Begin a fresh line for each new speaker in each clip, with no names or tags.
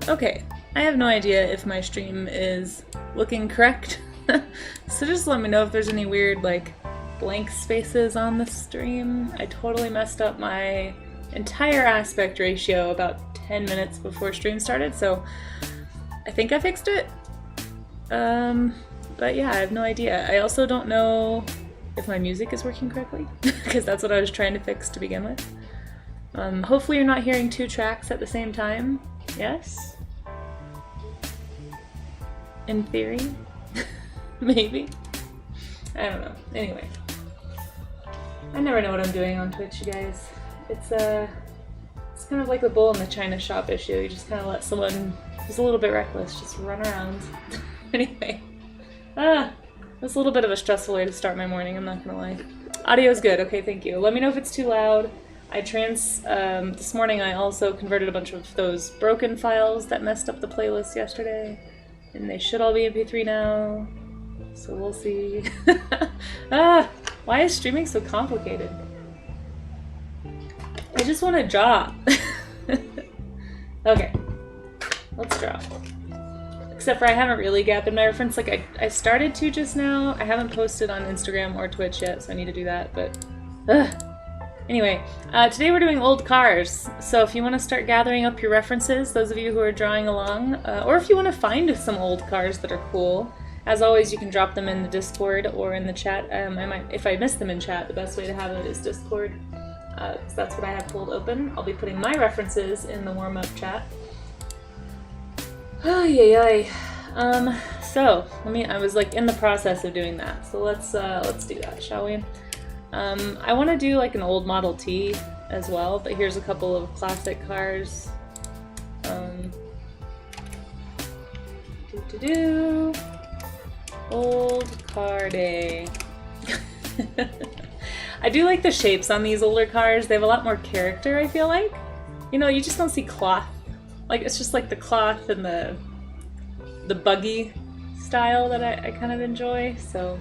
Okay, I have no idea if my stream is looking correct, so just let me know if there's any weird, like, blank spaces on the stream. I totally messed up my entire aspect ratio about 10 minutes before stream started, so I think I fixed it. But yeah, I have no idea. I also don't know if my music is working correctly, because that's what I was trying to fix to begin with. Hopefully you're not hearing two tracks at the same time. Yes? In theory? Maybe? I don't know. Anyway. I never know what I'm doing on Twitch, you guys. It's kind of like the bull in the china shop issue. You just kind of let someone who's a little bit reckless just run around. Anyway. That's a little bit of a stressful way to start my morning, I'm not gonna lie. Audio's good, okay, thank you. Let me know if it's too loud. This morning I also converted a bunch of those broken files that messed up the playlist yesterday. And they should all be MP3 now. So we'll see. Why is streaming so complicated? I just want to draw. Okay, let's draw. Except for I haven't really gathered my reference. Like I started to just now. I haven't posted on Instagram or Twitch yet, so I need to do that, but anyway, today we're doing old cars. So if you want to start gathering up your references, those of you who are drawing along, or if you want to find some old cars that are cool, as always, you can drop them in the Discord or in the chat. If I miss them in chat, the best way to have it is Discord, because that's what I have pulled open. I'll be putting my references in the warm-up chat. So I was like in the process of doing that, so let's do that, shall we? I want to do like an old Model T as well, but here's a couple of classic cars. Old car day. I do like the shapes on these older cars. They have a lot more character, I feel like. You know, you just don't see cloth. Like, it's just like the cloth and the buggy style that I kind of enjoy, so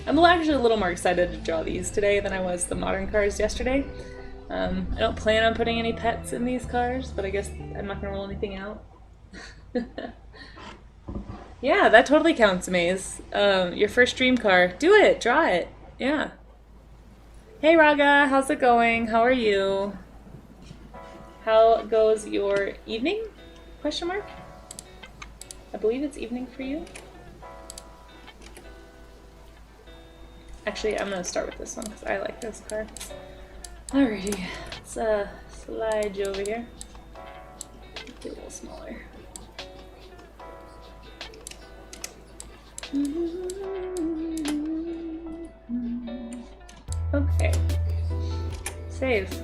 I'm actually a little more excited to draw these today than I was the modern cars yesterday. I don't plan on putting any pets in these cars, but I guess I'm not going to rule anything out. Yeah, that totally counts, Maze. Your first dream car. Do it! Draw it! Yeah. Hey Raga, how's it going? How are you? How goes your evening? Question mark? I believe it's evening for you. Actually, I'm gonna start with this one because I like this car. Alrighty, let's slide you over here. Make it a little smaller. Okay. Save.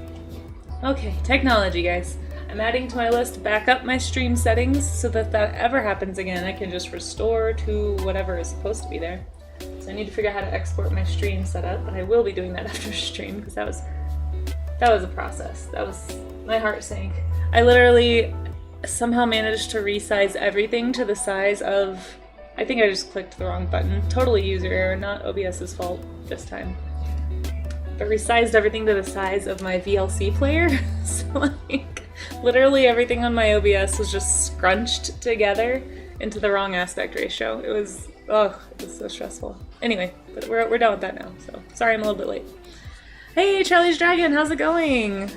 Okay, technology, guys. I'm adding to my list, back up my stream settings so that if that ever happens again, I can just restore to whatever is supposed to be there. So I need to figure out how to export my stream setup, but I will be doing that after stream because that was a process. That was, my heart sank. I literally somehow managed to resize everything to the size of, I think I just clicked the wrong button. Totally user error, not OBS's fault this time. But resized everything to the size of my VLC player. So like, literally everything on my OBS was just scrunched together into the wrong aspect ratio. It was so stressful. Anyway, but we're done with that now, so sorry I'm a little bit late. Hey, Charlie's Dragon, how's it going?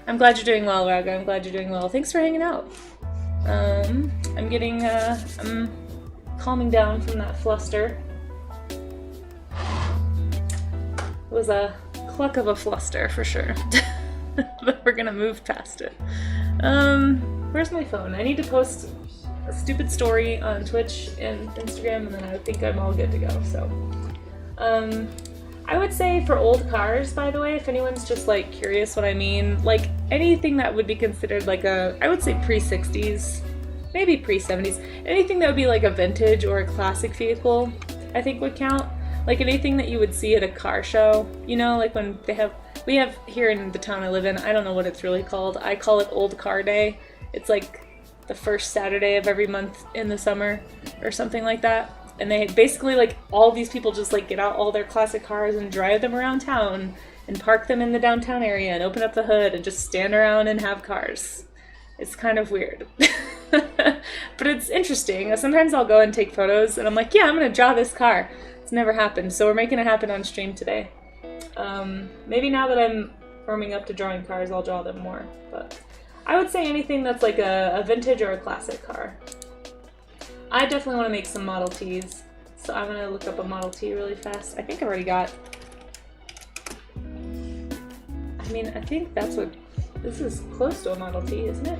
I'm glad you're doing well, Raga. I'm glad you're doing well. Thanks for hanging out. I'm calming down from that fluster. It was a cluck of a fluster for sure. But we're gonna move past it. Where's my phone? I need to post a stupid story on Twitch and Instagram, and then I think I'm all good to go, so. I would say for old cars, by the way, if anyone's just like curious what I mean, like anything that would be considered like I would say pre-60s, maybe pre-70s, anything that would be like a vintage or a classic vehicle, I think would count. Like anything that you would see at a car show, you know, like when we have here in the town I live in, I don't know what it's really called, I call it Old Car Day. It's like the first Saturday of every month in the summer or something like that. And they basically, like, all these people just like get out all their classic cars and drive them around town and park them in the downtown area and open up the hood and just stand around and have cars. It's kind of weird. But it's interesting. Sometimes I'll go and take photos and I'm like, yeah, I'm gonna draw this car. It's never happened, so we're making it happen on stream today. Maybe now that I'm warming up to drawing cars, I'll draw them more. But I would say anything that's like a vintage or a classic car. I definitely want to make some Model Ts, so I'm gonna look up a Model T really fast. I think I've already got. I mean, I think that's what. This is close to a Model T, isn't it?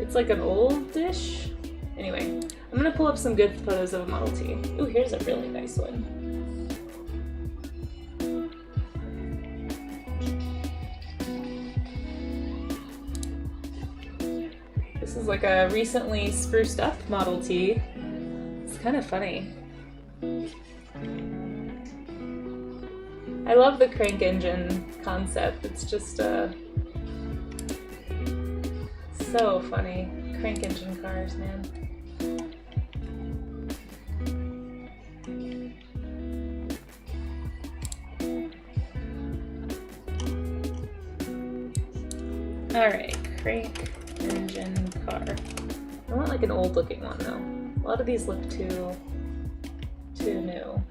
It's like an old-ish. Anyway, I'm gonna pull up some good photos of a Model T. Ooh, here's a really nice one. This is like a recently spruced up Model T. It's kind of funny. I love the crank engine concept. It's just so funny. Crank engine cars, man. Alright, crank engine car. I want like an old looking one though. A lot of these look too new.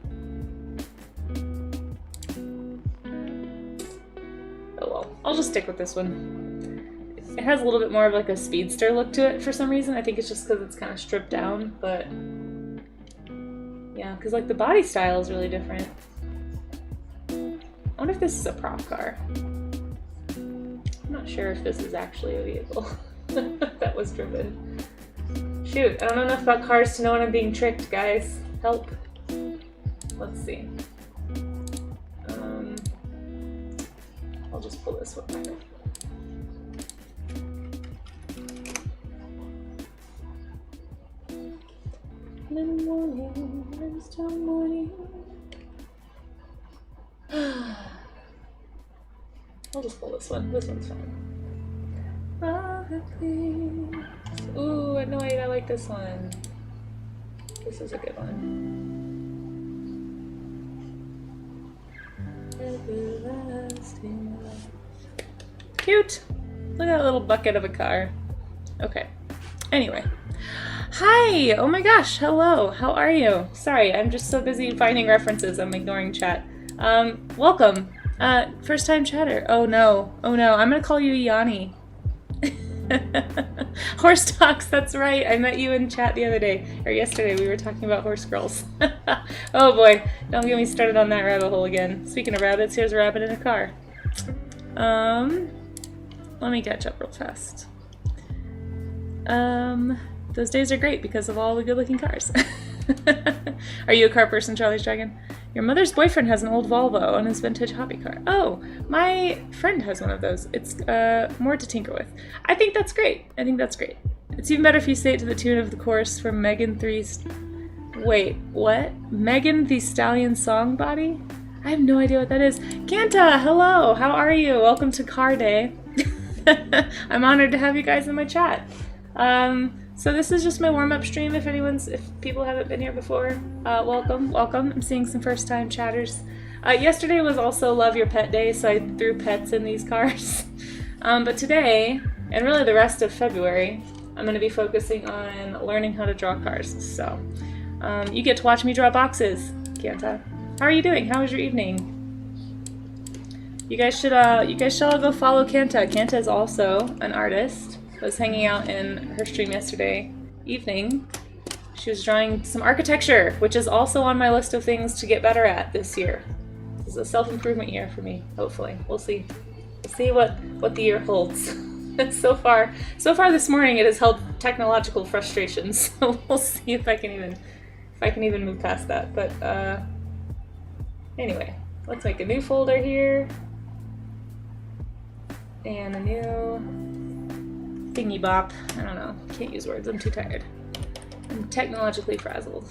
Oh well, I'll just stick with this one. It has a little bit more of like a speedster look to it for some reason. I think it's just because it's kind of stripped down, but yeah, because like the body style is really different. I wonder if this is a prop car. I'm not sure if this is actually a vehicle that was driven. Shoot, I don't know enough about cars to know when I'm being tricked, guys. Help. Let's see. I'll just pull this one out. In the morning, Wednesday morning. I'll just pull this one. This one's fine. Ooh, annoyed. I like this one. This is a good one. Everlasting love. Cute. Look at that little bucket of a car. Okay. Anyway. Hi! Oh my gosh, hello. How are you? Sorry, I'm just so busy finding references, I'm ignoring chat. Welcome. First time chatter. Oh no. Oh no. I'm gonna call you Yanni. Horse talks, that's right. I met you in chat the other day, or yesterday. We were talking about horse girls. Oh boy, don't get me started on that rabbit hole again. Speaking of rabbits, here's a rabbit in a car. Let me catch up real fast. Those days are great because of all the good-looking cars. Are you a car person, Charlie's Dragon? Your mother's boyfriend has an old Volvo and his vintage hobby car. Oh, my friend has one of those. It's more to tinker with. I think that's great. I think that's great. It's even better if you say it to the tune of the chorus from Megan 3's... Wait, what? Megan Thee Stallion song body? I have no idea what that is. Kanta, hello! How are you? Welcome to Car Day. I'm honored to have you guys in my chat. So this is just my warm-up stream. If people haven't been here before, welcome. I'm seeing some first-time chatters. Yesterday was also Love Your Pet Day, so I threw pets in these cars. But today, and really the rest of February, I'm going to be focusing on learning how to draw cars. So you get to watch me draw boxes, Kanta. How are you doing? How was your evening? You guys should all go follow Kanta. Kanta is also an artist. I was hanging out in her stream yesterday evening. She was drawing some architecture, which is also on my list of things to get better at this year. This is a self-improvement year for me, hopefully. We'll see. We'll see what the year holds. so far this morning it has held technological frustrations, so we'll see if I can even move past that. But anyway, let's make a new folder here. And a new thingy bop. I don't know. Can't use words. I'm too tired. I'm technologically frazzled.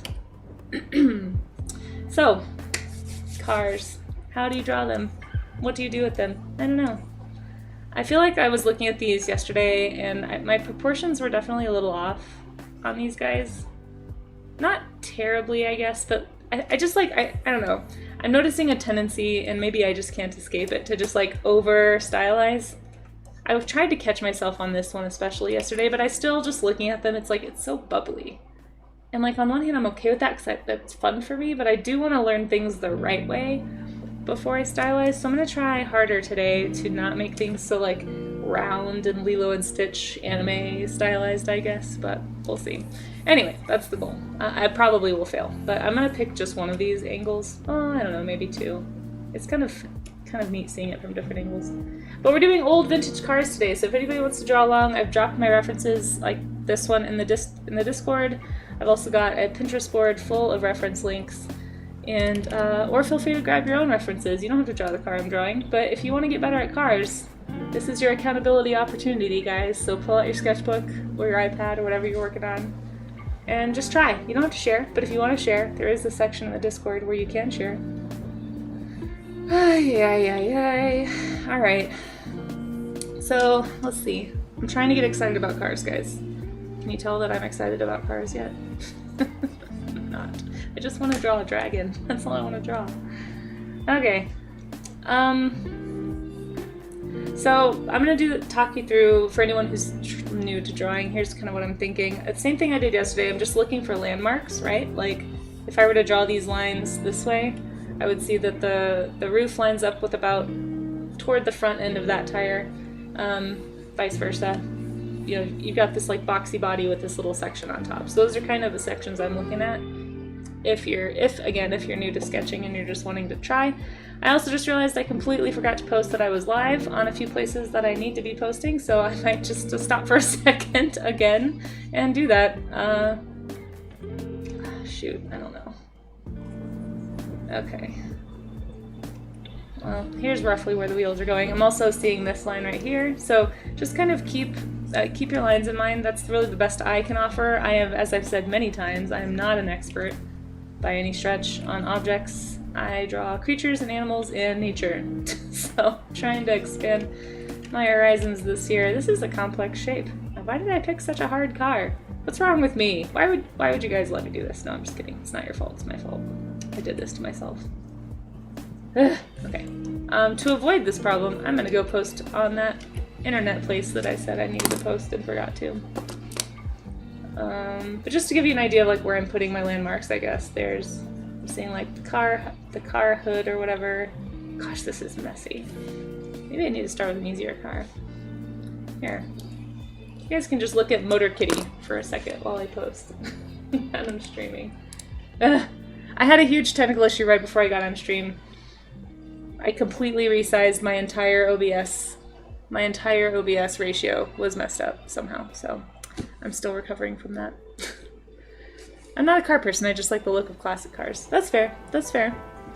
So, cars. How do you draw them? What do you do with them? I don't know. I feel like I was looking at these yesterday and my proportions were definitely a little off on these guys. Not terribly, I guess, but I just like, I don't know. I'm noticing a tendency, and maybe I just can't escape it, to just like over stylize. I tried to catch myself on this one especially yesterday, but I still, just looking at them, it's like, it's so bubbly. And like on one hand I'm okay with that because that's fun for me, but I do want to learn things the right way before I stylize, so I'm going to try harder today to not make things so like round and Lilo and Stitch anime stylized, I guess, but we'll see. Anyway, that's the goal. I probably will fail, but I'm going to pick just one of these angles. Oh, I don't know, maybe two. It's kind of neat seeing it from different angles. But we're doing old vintage cars today, so if anybody wants to draw along, I've dropped my references like this one in the Discord. I've also got a Pinterest board full of reference links, and or feel free to grab your own references. You don't have to draw the car I'm drawing, but if you want to get better at cars, this is your accountability opportunity, guys. So pull out your sketchbook or your iPad or whatever you're working on, and just try. You don't have to share, but if you want to share, there is a section in the Discord where you can share. Alright. So, let's see. I'm trying to get excited about cars, guys. Can you tell that I'm excited about cars yet? I'm not. I just want to draw a dragon. That's all I want to draw. Okay. So I'm gonna talk you through, for anyone who's new to drawing, here's kind of what I'm thinking. The same thing I did yesterday, I'm just looking for landmarks, right? Like, if I were to draw these lines this way, I would see that the roof lines up with about toward the front end of that tire, vice versa. You know, you've got this like boxy body with this little section on top. So those are kind of the sections I'm looking at. If you're new to sketching and you're just wanting to try. I also just realized I completely forgot to post that I was live on a few places that I need to be posting, so I might just stop for a second again and do that. Shoot, I don't know. Okay. Well, here's roughly where the wheels are going. I'm also seeing this line right here, so just kind of keep your lines in mind. That's really the best I can offer. I have, as I've said many times, I am not an expert by any stretch on objects. I draw creatures and animals and nature. So I'm trying to expand my horizons this year. This is a complex shape. Why did I pick such a hard car? What's wrong with me? Why would you guys let me do this? No, I'm just kidding. It's not your fault. It's my fault. I did this to myself. Okay. To avoid this problem, I'm gonna go post on that internet place that I said I needed to post and forgot to. But just to give you an idea of like where I'm putting my landmarks, I guess I'm seeing like the car hood or whatever. Gosh, this is messy. Maybe I need to start with an easier car. Here. You guys can just look at Motor Kitty for a second while I post. And I'm streaming. I had a huge technical issue right before I got on stream. I completely resized my entire OBS. My entire OBS ratio was messed up somehow, so I'm still recovering from that. I'm not a car person, I just like the look of classic cars. That's fair, that's fair.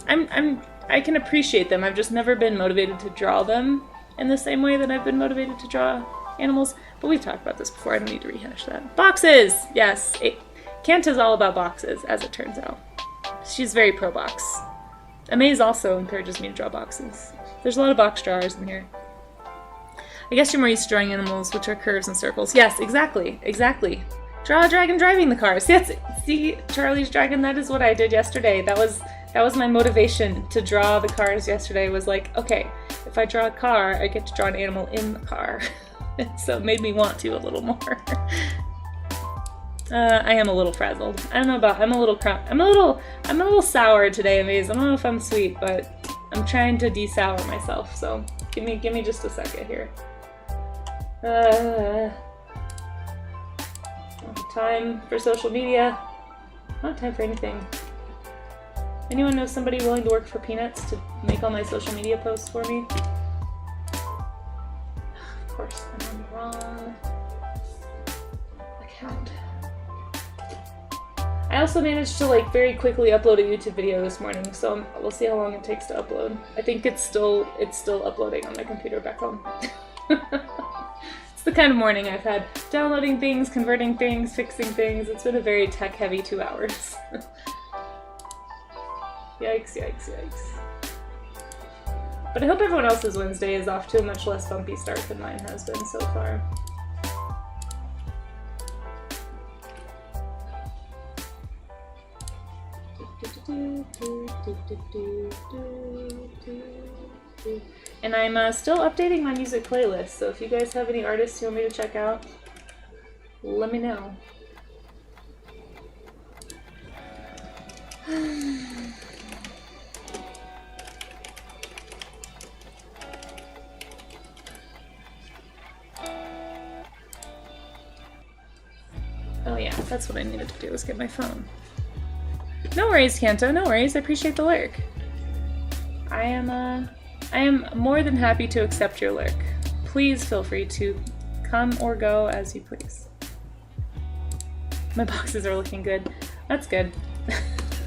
I can appreciate them, I've just never been motivated to draw them in the same way that I've been motivated to draw animals, but we've talked about this before, I don't need to rehash that. Boxes! Yes, Kant is all about boxes, as it turns out. She's very pro-box. Amaze also encourages me to draw boxes. There's a lot of box drawers in here. I guess you're more used to drawing animals, which are curves and circles. Yes, exactly, exactly. Draw a dragon driving the cars. Yes, see, Charlie's Dragon, that is what I did yesterday. That was my motivation to draw the cars yesterday, was like, okay, if I draw a car, I get to draw an animal in the car. So it made me want to a little more. I am a little frazzled. I don't know about, I'm a little sour today, Amaze. I don't know if I'm sweet, but I'm trying to de-sour myself, so give me just a second here. Time for social media. Not time for anything. Anyone know somebody willing to work for peanuts to make all my social media posts for me? Of course, I'm on the wrong account. I also managed to like very quickly upload a YouTube video this morning, so we'll see how long it takes to upload. I think it's still uploading on my computer back home. It's the kind of morning I've had. Downloading things, converting things, fixing things. It's been a very tech-heavy 2 hours. Yikes, yikes, yikes. But I hope everyone else's Wednesday is off to a much less bumpy start than mine has been so far. And I'm still updating my music playlist, so if you guys have any artists you want me to check out, let me know. Oh yeah, that's what I needed to do, was get my phone. No worries, Kanto, no worries. I appreciate the lurk. I am more than happy to accept your lurk. Please feel free to come or go as you please. My boxes are looking good. That's good.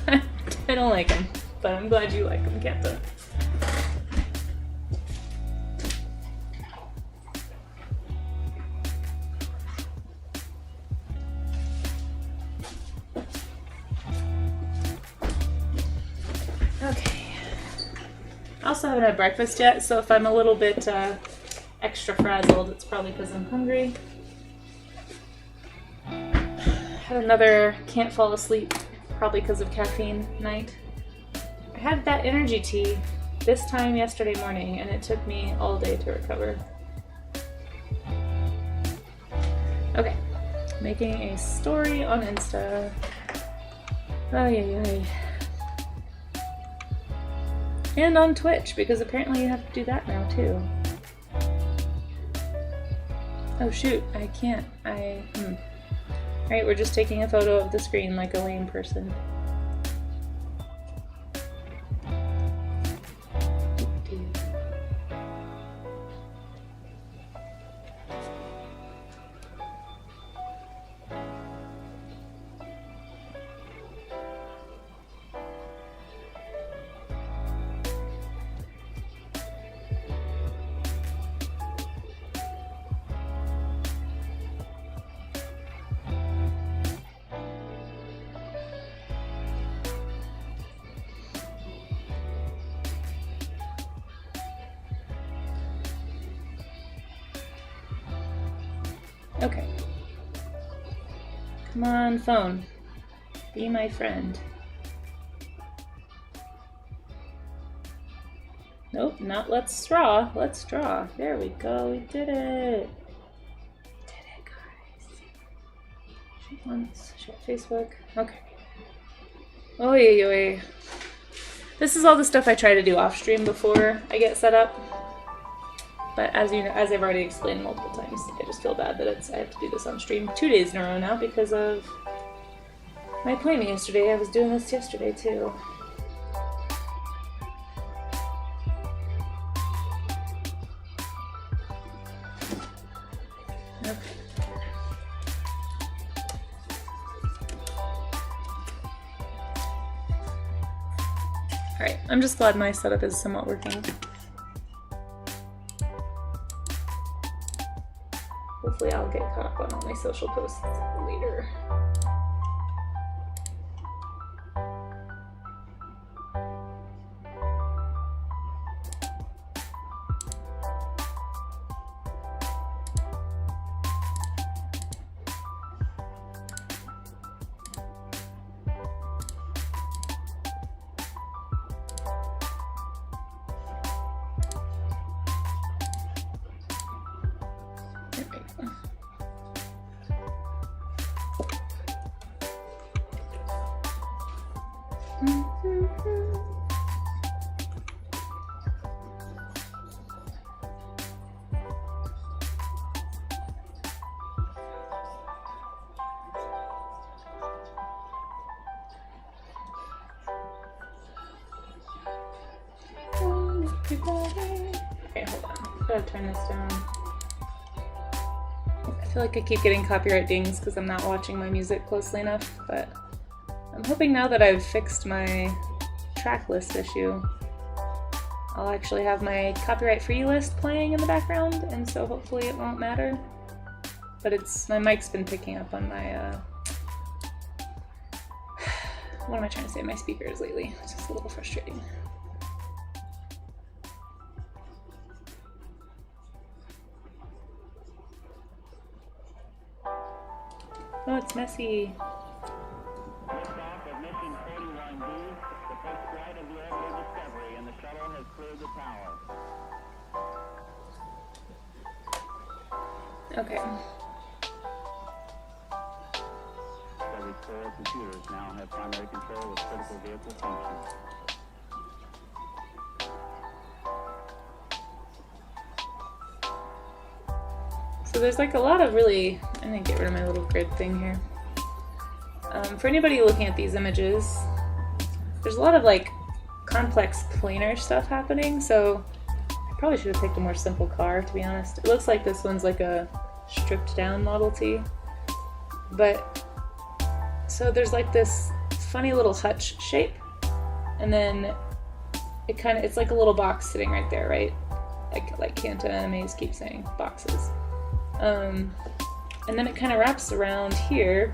I don't like them, but I'm glad you like them, Kanto. I also haven't had breakfast yet, so if I'm a little bit extra frazzled, it's probably because I'm hungry. Had another can't fall asleep, probably because of caffeine night. I had that energy tea this time yesterday morning, and it took me all day to recover. Okay, making a story on Insta. Oh, yeah. And on Twitch, because apparently you have to do that now, too. Oh shoot, I can't. Alright, we're just taking a photo of the screen like a lame person. Okay. Come on, phone. Be my friend. Nope, not let's draw. Let's draw. There we go. We did it. We did it, guys. Shoot once. Shoot Facebook. Okay. Oy. This is all the stuff I try to do off stream before I get set up. But as you know, as I've already explained multiple times, I just feel bad that I have to do this on stream 2 days in a row now because of my appointment yesterday. I was doing this yesterday too. Okay. Alright, I'm just glad my setup is somewhat working. Hopefully I'll get caught up on all my social posts later. Okay, hold on. Gotta turn this down. I feel like I keep getting copyright dings because I'm not watching my music closely enough, but I'm hoping now that I've fixed my track list issue, I'll actually have my copyright-free list playing in the background, and so hopefully it won't matter. But my mic's been picking up on my, what am I trying to say? My speakers lately. It's just a little frustrating. Oh, it's messy.
Liftoff of mission 41B, the first flight of the orbital Discovery, and the shuttle has
Okay.
Every core computers now have primary control of critical vehicle functions.
So there's like a lot of really, I'm gonna get rid of my little grid thing here. For anybody looking at these images, there's a lot of like complex planar stuff happening, so I probably should have picked a more simple car, to be honest. It looks like this one's like a stripped down Model T, but so there's like this funny little hutch shape, and then it's like a little box sitting right there, right? Like Kanta and Amaze keep saying, boxes. And then it kind of wraps around here.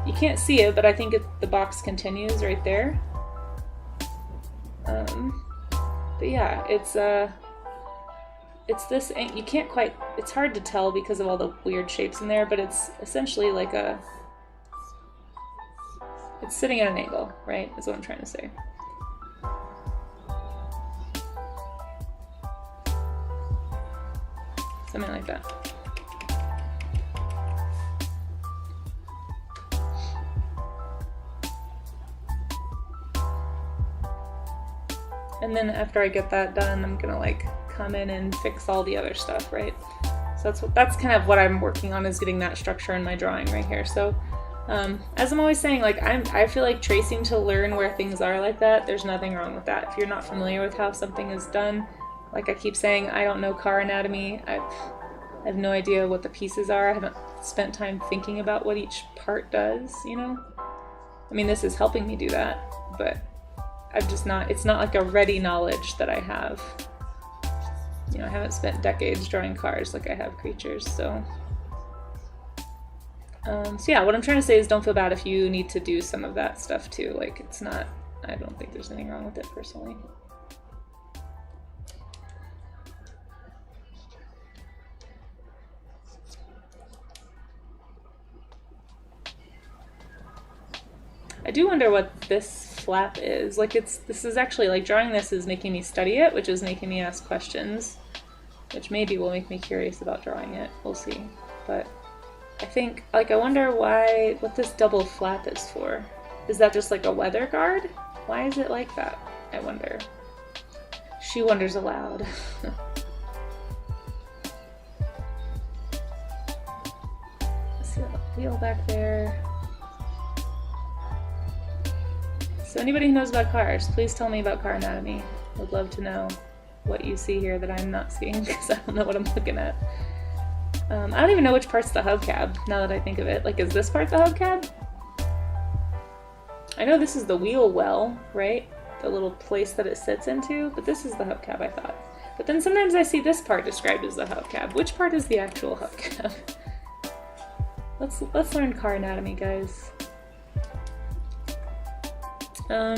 You can't see it, but I think the box continues right there. But yeah, it's this, you can't quite, it's hard to tell because of all the weird shapes in there, but it's essentially like it's sitting at an angle, right? Is what I'm trying to say. Something like that. And then after I get that done, I'm gonna like come in and fix all the other stuff, right? So that's kind of what I'm working on, is getting that structure in my drawing right here. So as I'm always saying, like I feel like tracing to learn where things are like that, there's nothing wrong with that. If you're not familiar with how something is done, like I keep saying, I don't know car anatomy. I have no idea what the pieces are. I haven't spent time thinking about what each part does, you know? I mean, this is helping me do that, but I've just not, it's not like a ready knowledge that I have. You know, I haven't spent decades drawing cars like I have creatures, so. So yeah, what I'm trying to say is don't feel bad if you need to do some of that stuff too. Like, it's not, I don't think there's anything wrong with it personally. I do wonder what this flap is. Like, this is actually, like, drawing this is making me study it, which is making me ask questions, which maybe will make me curious about drawing it. We'll see. But I think, like, I wonder what this double flap is for. Is that just like a weather guard? Why is it like that? I wonder. She wonders aloud. See that wheel back there. So anybody who knows about cars, please tell me about car anatomy. I'd love to know what you see here that I'm not seeing, because I don't know what I'm looking at. I don't even know which part's the hubcab, now that I think of it. Like, is this part the hubcab? I know this is the wheel well, right? The little place that it sits into, but this is the hubcab, I thought. But then sometimes I see this part described as the hubcab. Which part is the actual hubcab? Let's learn car anatomy, guys.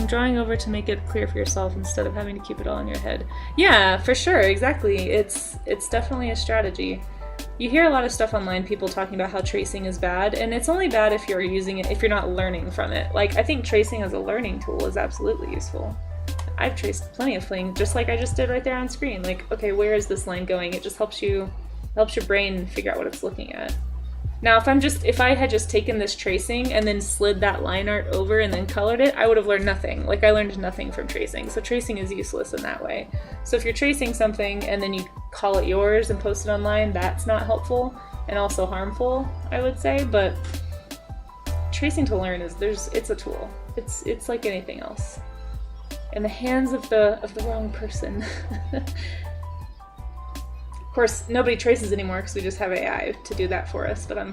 Drawing over to make it clear for yourself instead of having to keep it all in your head. Yeah, for sure, exactly. It's definitely a strategy. You hear a lot of stuff online, people talking about how tracing is bad, and it's only bad if you're using it, if you're not learning from it. Like, I think tracing as a learning tool is absolutely useful. I've traced plenty of things, just like I just did right there on screen. Like, okay, where is this line going? It just helps your brain figure out what it's looking at. Now, if I had just taken this tracing and then slid that line art over and then colored it, I would have learned nothing. Like, I learned nothing from tracing. So tracing is useless in that way. So if you're tracing something and then you call it yours and post it online, that's not helpful and also harmful, I would say. But tracing to learn it's a tool. It's like anything else. In the hands of the wrong person. Of course, nobody traces anymore because we just have AI to do that for us, but I'm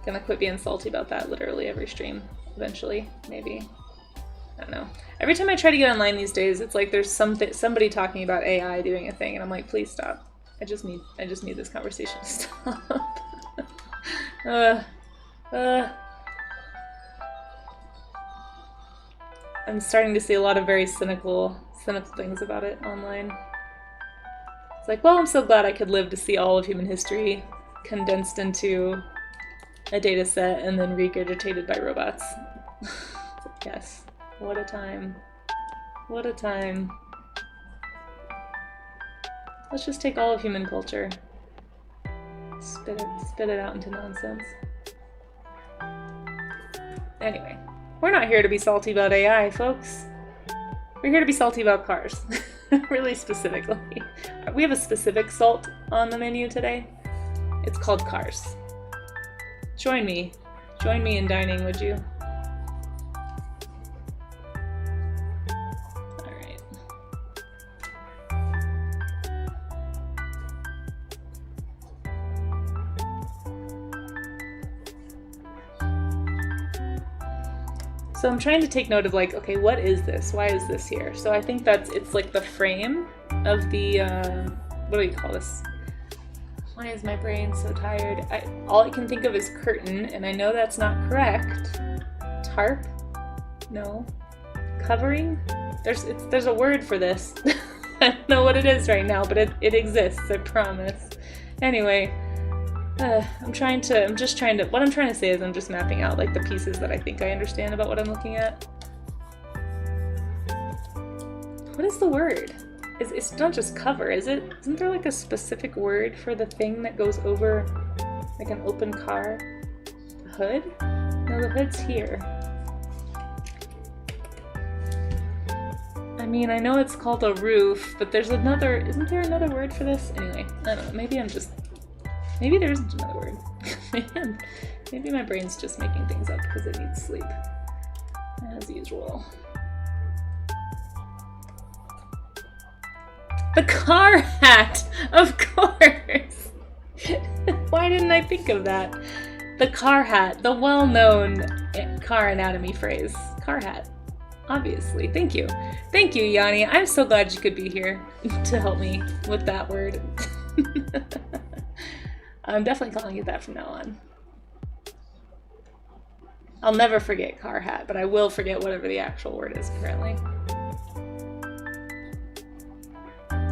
gonna quit being salty about that literally every stream, eventually, maybe. I don't know. Every time I try to get online these days, it's like there's somebody talking about AI doing a thing, and I'm like, please stop. I just need this conversation to stop. I'm starting to see a lot of very cynical things about it online. It's like, well, I'm so glad I could live to see all of human history condensed into a data set and then regurgitated by robots. Yes, what a time. What a time. Let's just take all of human culture. Spit it out into nonsense. Anyway, we're not here to be salty about AI, folks. We're here to be salty about cars. Really specifically. We have a specific salt on the menu today. It's called cars. Join me. Join me in dining, would you? Alright. So I'm trying to take note of like, okay, what is this? Why is this here? So I think it's like the frame of the, what do you call this? Why is my brain so tired? All I can think of is curtain, and I know that's not correct. Tarp? No. Covering? There's a word for this. I don't know what it is right now, but it exists, I promise. Anyway, what I'm trying to say is I'm just mapping out like the pieces that I think I understand about what I'm looking at. What is the word? It's not just cover, is it? Isn't there like a specific word for the thing that goes over like an open car? The hood? No, the hood's here. I mean, I know it's called a roof, but isn't there another word for this? Anyway, I don't know, maybe there isn't another word. Maybe my brain's just making things up because it needs sleep, as usual. The car hat! Of course! Why didn't I think of that? The car hat, the well-known car anatomy phrase. Car hat. Obviously. Thank you. Thank you, Yanni. I'm so glad you could be here to help me with that word. I'm definitely calling it that from now on. I'll never forget car hat, but I will forget whatever the actual word is, apparently.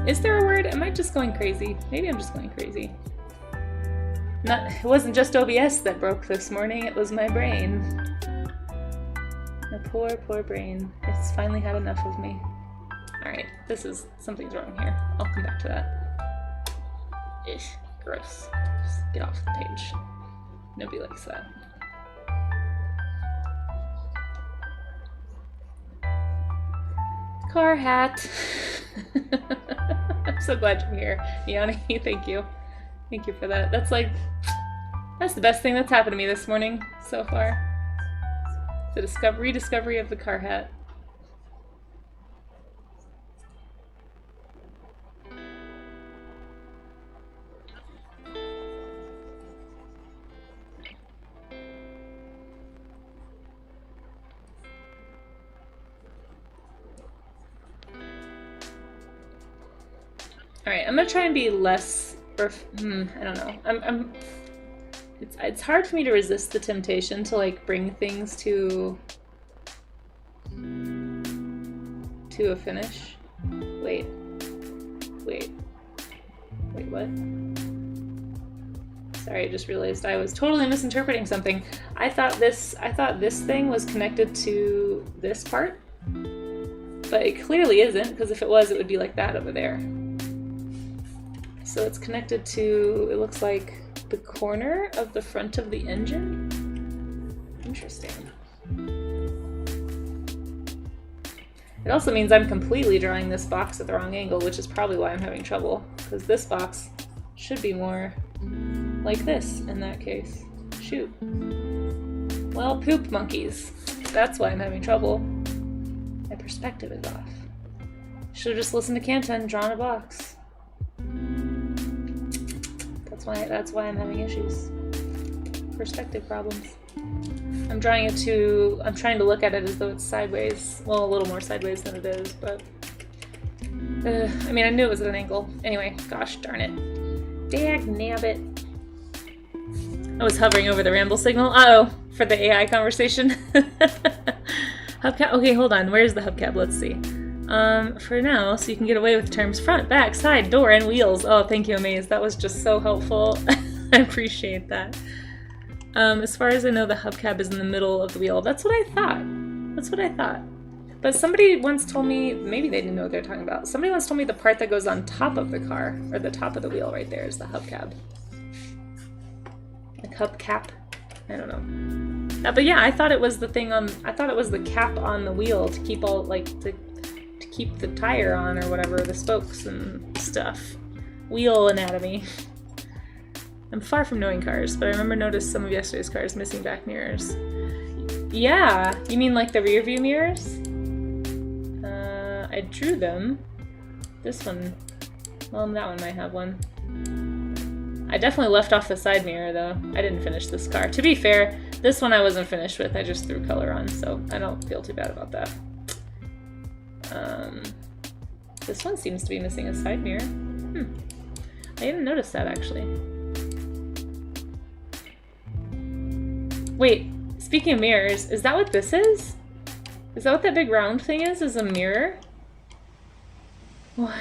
Is there a word? Am I just going crazy? Maybe I'm just going crazy. It wasn't just OBS that broke this morning, it was my brain. My poor, poor brain. It's finally had enough of me. Alright, something's wrong here. I'll come back to that. Ish, gross. Just get off the page. Nobody likes that. Car hat. I'm so glad you're here, Yanni. Thank you. Thank you for that. That's the best thing that's happened to me this morning so far. The rediscovery of the car hat. Alright, I'm gonna try and be less, I don't know. It's hard for me to resist the temptation to like bring things to a finish. Wait, what? Sorry, I just realized I was totally misinterpreting something. I thought this thing was connected to this part, but it clearly isn't, because if it was, it would be like that over there. So it's connected to, it looks like, the corner of the front of the engine? Interesting. It also means I'm completely drawing this box at the wrong angle, which is probably why I'm having trouble, because this box should be more like this in that case. Shoot. Well, poop monkeys. That's why I'm having trouble. My perspective is off. Should have just listened to Kanta and drawn a box. That's why I'm having issues. Perspective problems. I'm trying to look at it as though it's sideways. Well, a little more sideways than it is, but... I mean, I knew it was at an angle. Anyway, gosh darn it. Dag nabbit. I was hovering over the ramble signal. Uh-oh, for the AI conversation. Hubcap, okay, hold on. Where's the hubcap? Let's see. For now, so you can get away with terms front, back, side, door, and wheels. Oh, thank you, Amaze. That was just so helpful. I appreciate that. As far as I know, the hubcap is in the middle of the wheel. That's what I thought. But somebody once told me, maybe they didn't know what they're talking about. Somebody once told me the part that goes on top of the car, or the top of the wheel right there, is the hubcap. Like hubcap? I don't know. But yeah, I thought it was the thing on, I thought it was the cap on the wheel to keep all, like, to keep the tire on or whatever, the spokes and stuff. Wheel anatomy. I'm far from knowing cars, but I remember noticed some of yesterday's cars missing back mirrors. Yeah, you mean like the rear view mirrors? I drew them. This one, well, that one might have one. I definitely left off the side mirror though. I didn't finish this car. To be fair, this one I wasn't finished with. I just threw color on, so I don't feel too bad about that. This one seems to be missing a side mirror. I didn't notice that actually. Wait, speaking of mirrors, is that what this is? Is that what that big round thing is? Is a mirror? What?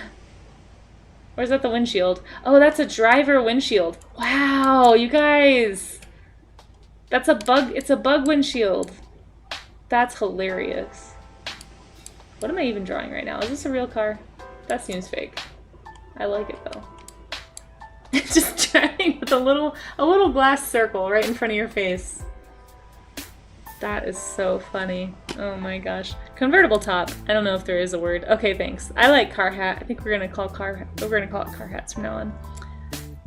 Or is that the windshield? Oh, that's a driver windshield. Wow, you guys. That's a bug, it's a bug windshield. That's hilarious. What am I even drawing right now? Is this a real car? That seems fake. I like it though. Just driving with a little glass circle right in front of your face. That is so funny. Oh my gosh. Convertible top. I don't know if there is a word. Okay, thanks. I like car hat. I think we're gonna call it car hats from now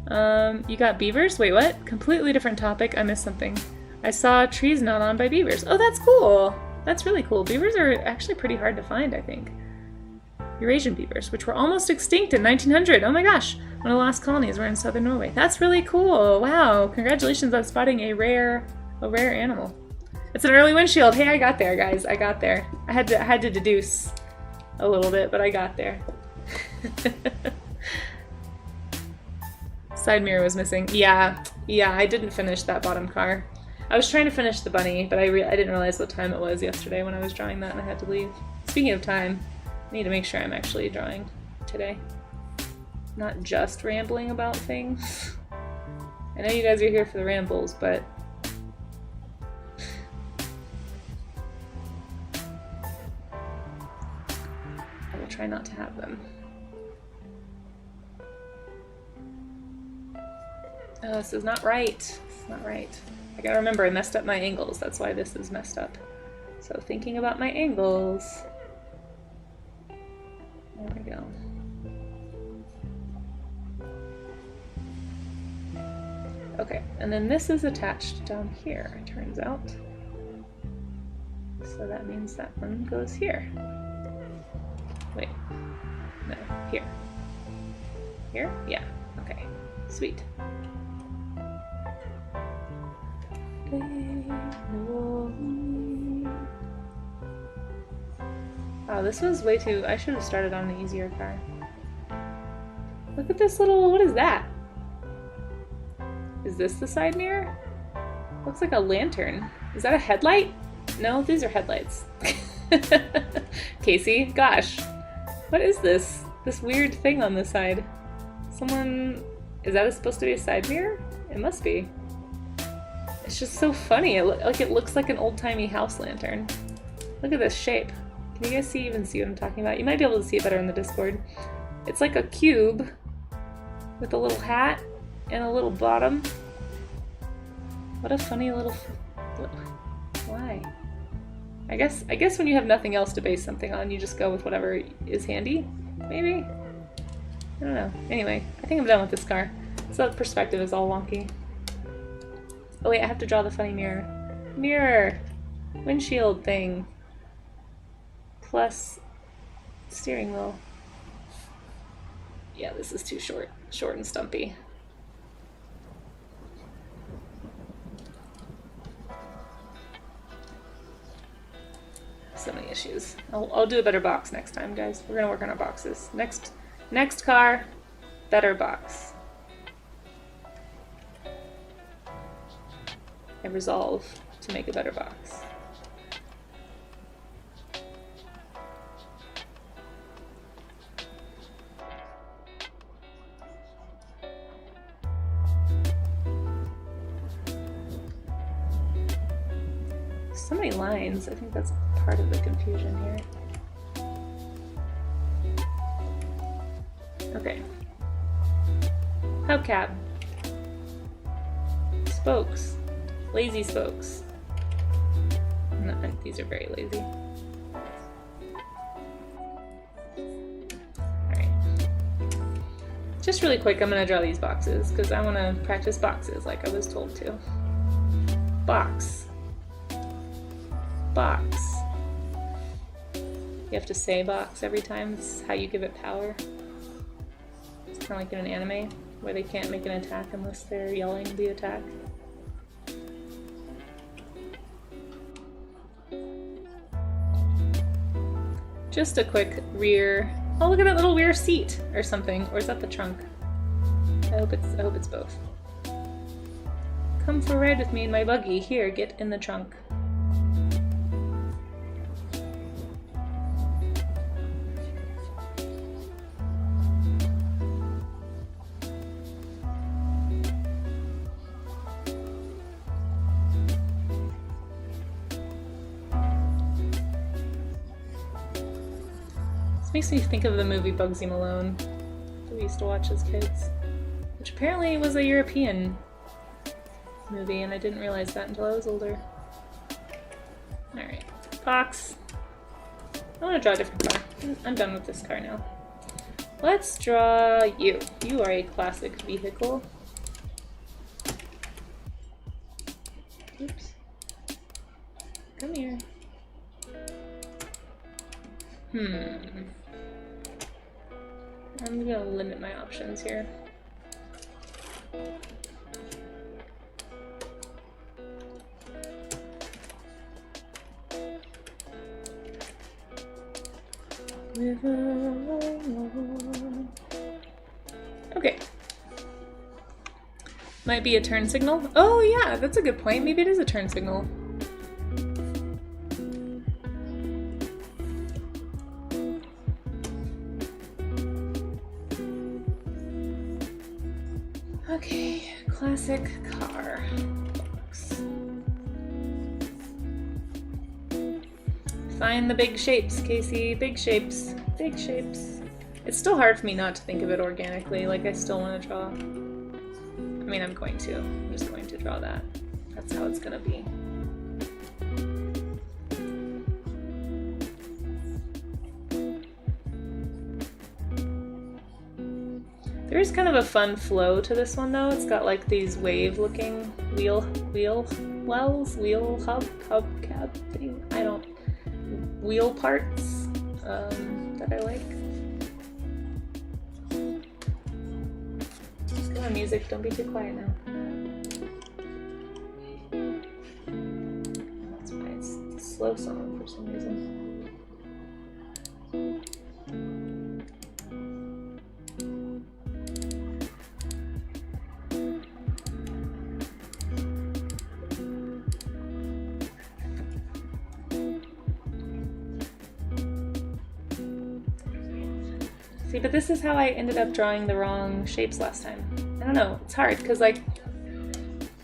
on. You got beavers? Wait, what? Completely different topic. I missed something. I saw trees not on by beavers. Oh, that's cool. That's really cool. Beavers are actually pretty hard to find, I think. Eurasian beavers, which were almost extinct in 1900. Oh my gosh. One of the last colonies were in southern Norway. That's really cool. Wow. Congratulations on spotting a rare animal. It's an early windshield. Hey, I got there, guys. I got there. I had to deduce a little bit, but I got there. Side mirror was missing. Yeah, I didn't finish that bottom car. I was trying to finish the bunny, but I didn't realize what time it was yesterday when I was drawing that and I had to leave. Speaking of time, I need to make sure I'm actually drawing today. Not just rambling about things. I know you guys are here for the rambles, but try not to have them. Oh, this is not right. This is not right. I gotta remember I messed up my angles. That's why this is messed up. So thinking about my angles. There we go. Okay, and then this is attached down here, it turns out. So that means that one goes here. Wait, no, here. Here? Yeah, okay, sweet. Wow, this was way too, I should have started on an easier car. Look at this little, what is that? Is this the side mirror? Looks like a lantern. Is that a headlight? No, these are headlights. Casey, gosh. What is this? This weird thing on the side. Someone... Is that supposed to be a side mirror? It must be. It's just so funny. It looks like an old-timey house lantern. Look at this shape. Can you guys even see what I'm talking about? You might be able to see it better in the Discord. It's like a cube with a little hat and a little bottom. What a funny little... Why? I guess when you have nothing else to base something on, you just go with whatever is handy, maybe? I don't know. Anyway, I think I'm done with this car. So the perspective is all wonky. Oh wait, I have to draw the funny mirror. Mirror! Windshield thing. Plus steering wheel. Yeah, this is too short. Short and stumpy. So many issues. I'll do a better box next time, guys. We're gonna work on our boxes. Next car, better box. I resolve to make a better box. So many lines. I think that's part of the confusion here. Okay. Hubcap. Spokes. Lazy spokes. No, these are very lazy. Alright. Just really quick, I'm gonna draw these boxes, because I want to practice boxes like I was told to. Box. Box. You have to say box every time. It's how you give it power. It's kind of like in an anime, where they can't make an attack unless they're yelling the attack. Just a quick rear. Oh, look at that little rear seat or something. Or is that the trunk? I hope it's both. Come for a ride with me in my buggy. Here, get in the trunk. Makes me think of the movie Bugsy Malone that we used to watch as kids, which apparently was a European movie, and I didn't realize that until I was older. Alright, box. I want to draw a different car. I'm done with this car now. Let's draw you. You are a classic vehicle. Oops. Come here. I'm gonna limit my options here. Okay. Might be a turn signal. Oh yeah, that's a good point. Maybe it is a turn signal. Okay, classic car box. Find the big shapes, Casey. Big shapes. Big shapes. It's still hard for me not to think of it organically. Like, I still want to draw. I mean, I'm going to. I'm just going to draw that. That's how it's gonna be. There is kind of a fun flow to this one though. It's got like these wave-looking wheel hubcap thing. Wheel parts that I like. Come on, music, don't be too quiet now. That's why it's a slow song for some reason. See, but this is how I ended up drawing the wrong shapes last time. I don't know, it's hard, because like,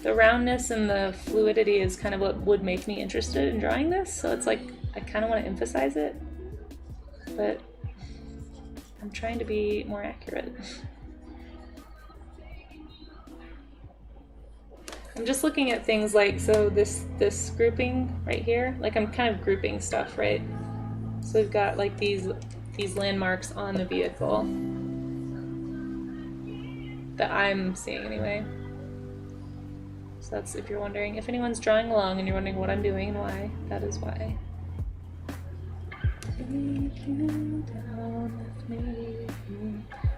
the roundness and the fluidity is kind of what would make me interested in drawing this, so it's like, I kind of want to emphasize it, but I'm trying to be more accurate. I'm just looking at things like, so this grouping right here, like I'm kind of grouping stuff, right? So we've got like these landmarks on the vehicle that I'm seeing anyway. So that's, if you're wondering, if anyone's drawing along and you're wondering what I'm doing and why, that is why.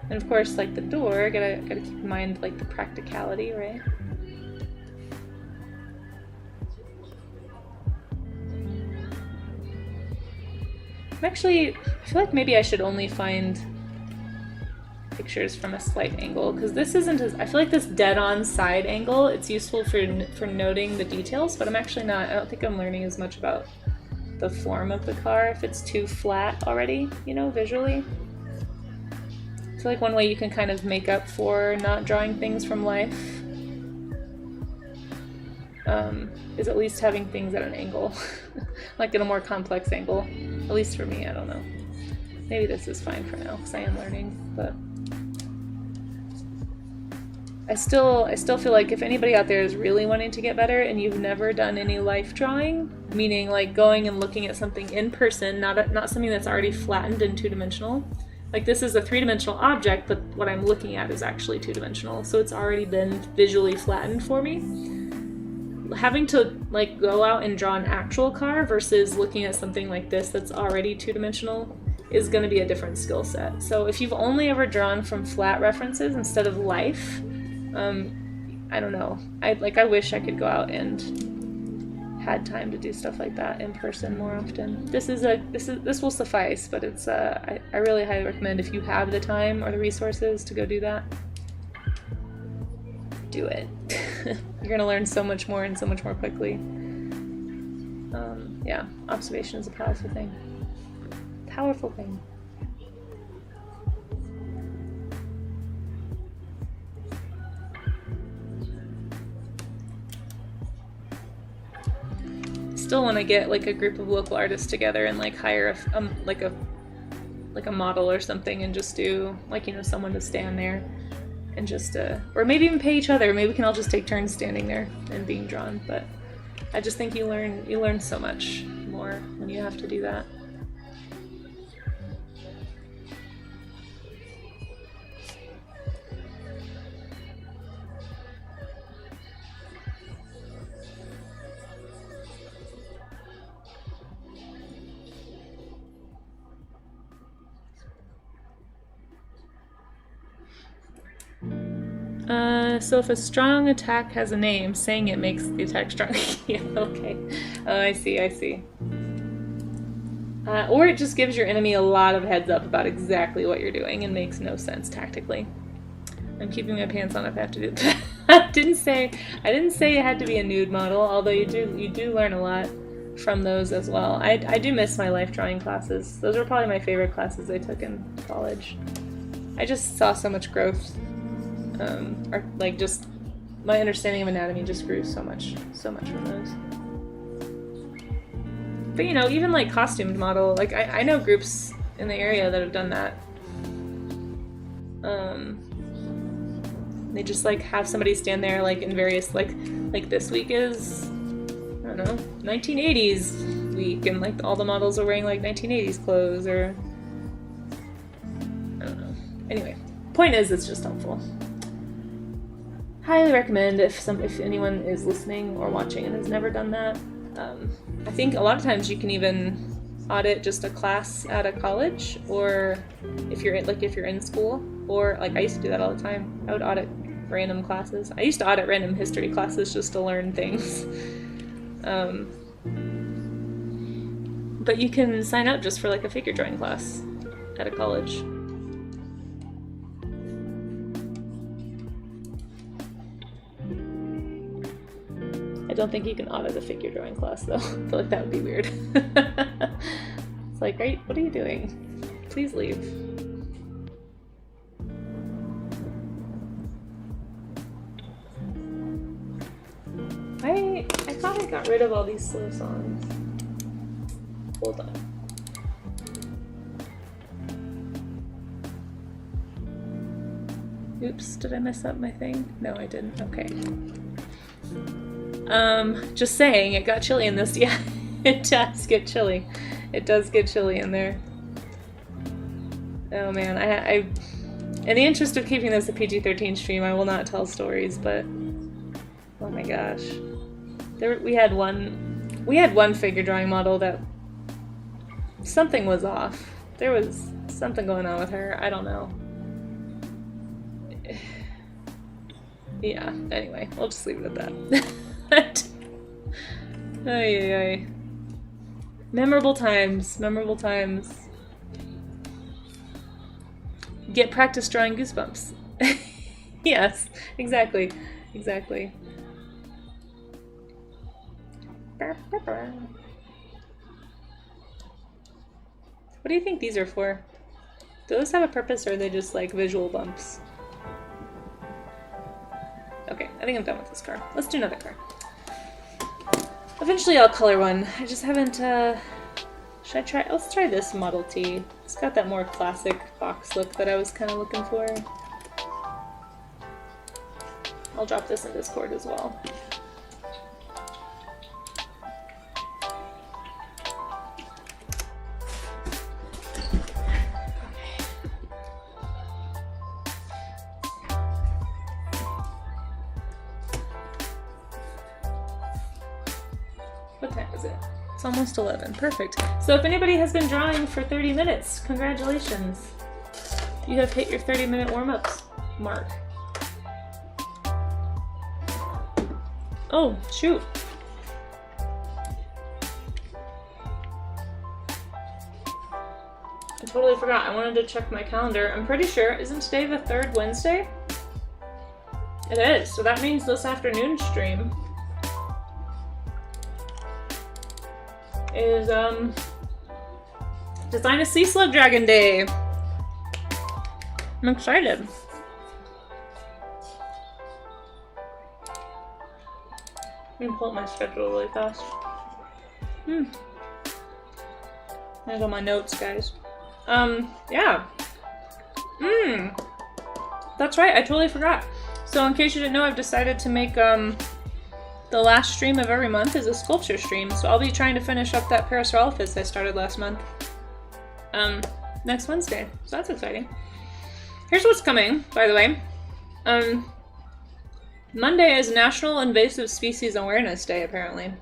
And of course, like the door, gotta keep in mind like the practicality, right? Actually, I feel like maybe I should only find pictures from a slight angle, because this isn't as, I feel like this dead-on side angle, it's useful for noting the details, but I'm actually not, I don't think I'm learning as much about the form of the car if it's too flat already, you know, visually. I feel like one way you can kind of make up for not drawing things from life is at least having things at an angle, like in a more complex angle. At least for me, I don't know. Maybe this is fine for now, because I am learning, but I still feel like if anybody out there is really wanting to get better and you've never done any life drawing, meaning like going and looking at something in person, not something that's already flattened and two-dimensional. Like this is a three-dimensional object, but what I'm looking at is actually two-dimensional, so it's already been visually flattened for me. Having to like go out and draw an actual car versus looking at something like this that's already two-dimensional is going to be a different skill set. So if you've only ever drawn from flat references instead of life, I don't know. I wish I could go out and had time to do stuff like that in person more often. This will suffice, but it's I really highly recommend if you have the time or the resources to go do that. Do it. You're gonna learn so much more and so much more quickly. Yeah, observation is a powerful thing. Powerful thing. Still want to get like a group of local artists together and like hire a model or something and just do like, you know, someone to stand there and just or maybe even pay each other. Maybe we can all just take turns standing there and being drawn. But I just think you learn so much more when you have to do that. So if a strong attack has a name, saying it makes the attack strong. Yeah, okay. Oh, I see. Or it just gives your enemy a lot of heads up about exactly what you're doing and makes no sense tactically. I'm keeping my pants on if I have to do that. I didn't say it had to be a nude model, although you do learn a lot from those as well. I do miss my life drawing classes. Those were probably my favorite classes I took in college. I just saw so much growth. Or like just my understanding of anatomy just grew so much from those. But you know, even like costumed model, like I know groups in the area that have done that. They just like have somebody stand there like in various like this week is, I don't know, 1980s week, and like all the models are wearing like 1980s clothes, or I don't know. Anyway, point is, it's just helpful. Highly recommend if anyone is listening or watching and has never done that. I think a lot of times you can even audit just a class at a college, or if you're in school, or like I used to do that all the time. I would audit random classes. I used to audit random history classes just to learn things. But you can sign up just for like a figure drawing class at a college. I don't think you can audit a figure drawing class though. I feel like that would be weird. It's like, right, what are you doing? Please leave. I thought I got rid of all these slow songs. Hold on. Oops, did I mess up my thing? No, I didn't. Okay. Just saying, it got chilly in this. Yeah, it does get chilly. It does get chilly in there. Oh man, I in the interest of keeping this a PG-13 stream, I will not tell stories, but oh my gosh. We had one figure drawing model that something was off. There was something going on with her. I don't know. Yeah, anyway, we'll just leave it at that. Ay. Memorable times. Get practice drawing Goosebumps. Yes, exactly. What do you think these are for? Do those have a purpose, or are they just like visual bumps? Okay, I think I'm done with this car. Let's do another car. Eventually I'll color one. I just haven't, should I try? Let's try this Model T. It's got that more classic box look that I was kind of looking for. I'll drop this in Discord as well. What time is it? It's almost 11. Perfect. So if anybody has been drawing for 30 minutes, congratulations. You have hit your 30-minute warm-ups mark. Oh, shoot. I totally forgot. I wanted to check my calendar. I'm pretty sure, isn't today the 3rd Wednesday? It is. So that means this afternoon stream is Design a Sea Slug Dragon Day. I'm excited. Let me pull up my schedule really fast. There's all my notes, guys. Yeah. That's right, I totally forgot. So in case you didn't know, I've decided to make, the last stream of every month is a sculpture stream. So I'll be trying to finish up that Parasaurolophus I started last month. Next Wednesday. So that's exciting. Here's what's coming, by the way. Monday is National Invasive Species Awareness Day, apparently.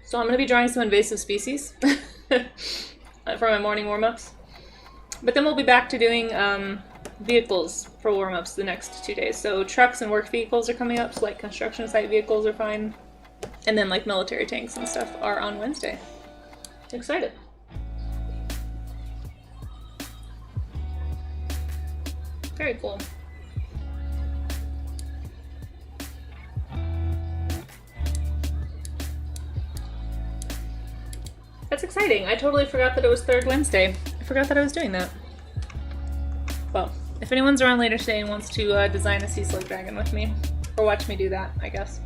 So I'm going to be drawing some invasive species for my morning warm-ups. But then we'll be back to doing vehicles for warm-ups the next 2 days. So trucks and work vehicles are coming up, so like construction site vehicles are fine. And then like military tanks and stuff are on Wednesday. Excited. Very cool. That's exciting. I totally forgot that it was 3rd Wednesday. I forgot that I was doing that. Well, if anyone's around later today and wants to design a sea slug dragon with me, or watch me do that, I guess.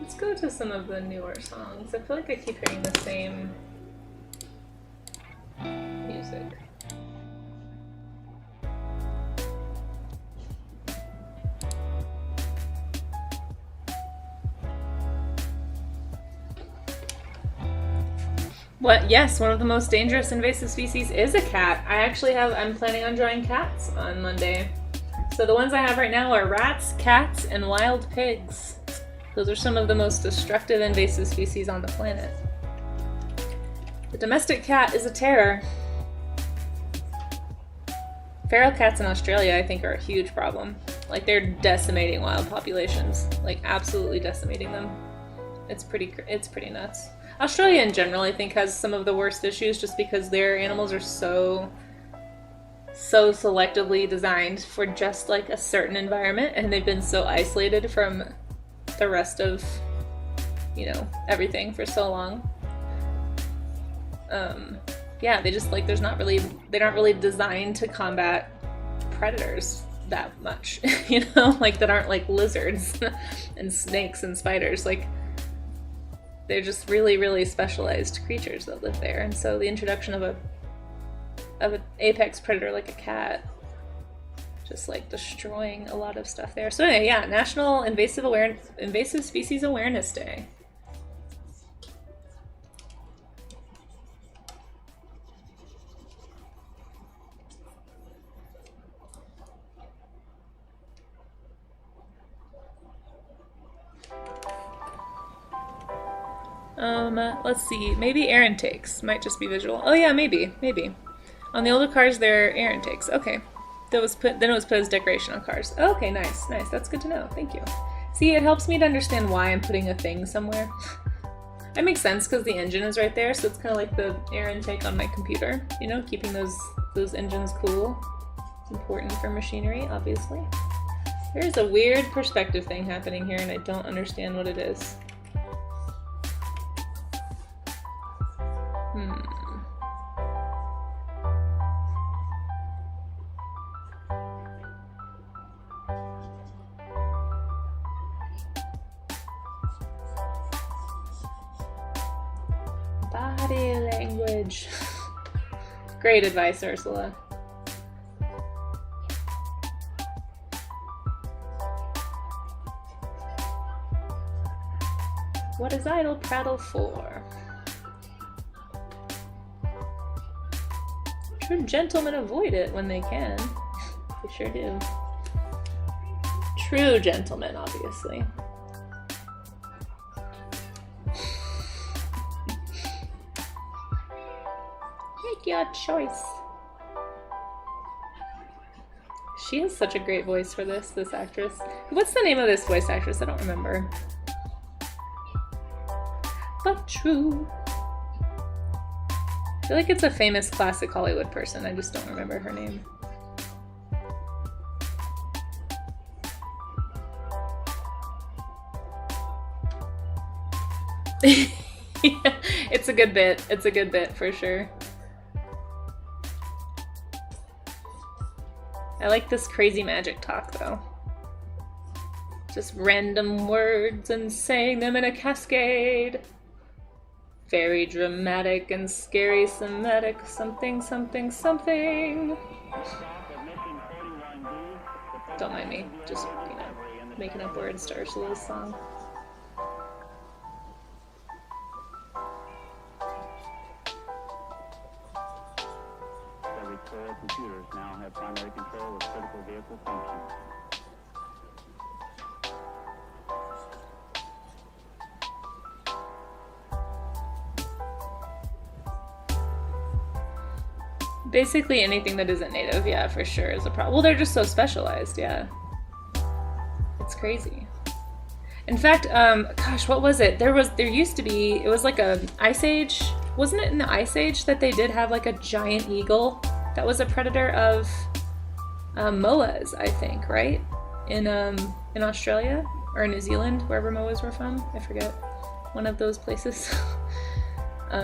Let's go to some of the newer songs. I feel like I keep hearing the same music. What? Yes, one of the most dangerous invasive species is a cat. I'm planning on drawing cats on Monday. So the ones I have right now are rats, cats, and wild pigs. Those are some of the most destructive invasive species on the planet. The domestic cat is a terror. Feral cats in Australia, I think, are a huge problem. Like, they're decimating wild populations. Like, absolutely decimating them. It's pretty nuts. Australia in general, I think, has some of the worst issues just because their animals are so selectively designed for just like a certain environment, and they've been so isolated from the rest of, you know, everything for so long. Yeah, they just like they're not really designed to combat predators that much, you know, like that aren't like lizards and snakes and spiders. Like, they're just really specialized creatures that live there, and so the introduction of an apex predator like a cat just like destroying a lot of stuff there. So anyway, yeah, National Invasive Species Awareness Day. Let's see, maybe air intakes. Might just be visual. Oh yeah, maybe. On the older cars, they're air intakes. Okay. Then it was put as decoration on cars. Okay, nice. That's good to know. Thank you. See, it helps me to understand why I'm putting a thing somewhere. It makes sense because the engine is right there, so it's kind of like the air intake on my computer. You know, keeping those engines cool. It's important for machinery, obviously. There's a weird perspective thing happening here, and I don't understand what it is. Body language. Great advice, Ursula. What is idle prattle for? True gentlemen avoid it when they can. They sure do. True gentlemen, obviously. Make your choice. She has such a great voice for this actress. What's the name of this voice actress? I don't remember. But true. I feel like it's a famous classic Hollywood person. I just don't remember her name. Yeah, it's a good bit. It's a good bit for sure. I like this crazy magic talk though. Just random words and saying them in a cascade. Very dramatic and scary somatic something something something. Don't mind me, just, you know, making up words to Ursula's song.
Every core computers now have primary control of critical vehicle functions.
Basically anything that isn't native, yeah, for sure is a problem. Well, they're just so specialized, yeah. It's crazy. In fact, gosh, what was it? There used to be, it was like a Ice Age, wasn't it in the Ice Age that they did have like a giant eagle that was a predator of moas, I think, right? In Australia or New Zealand, wherever moas were from, I forget. One of those places.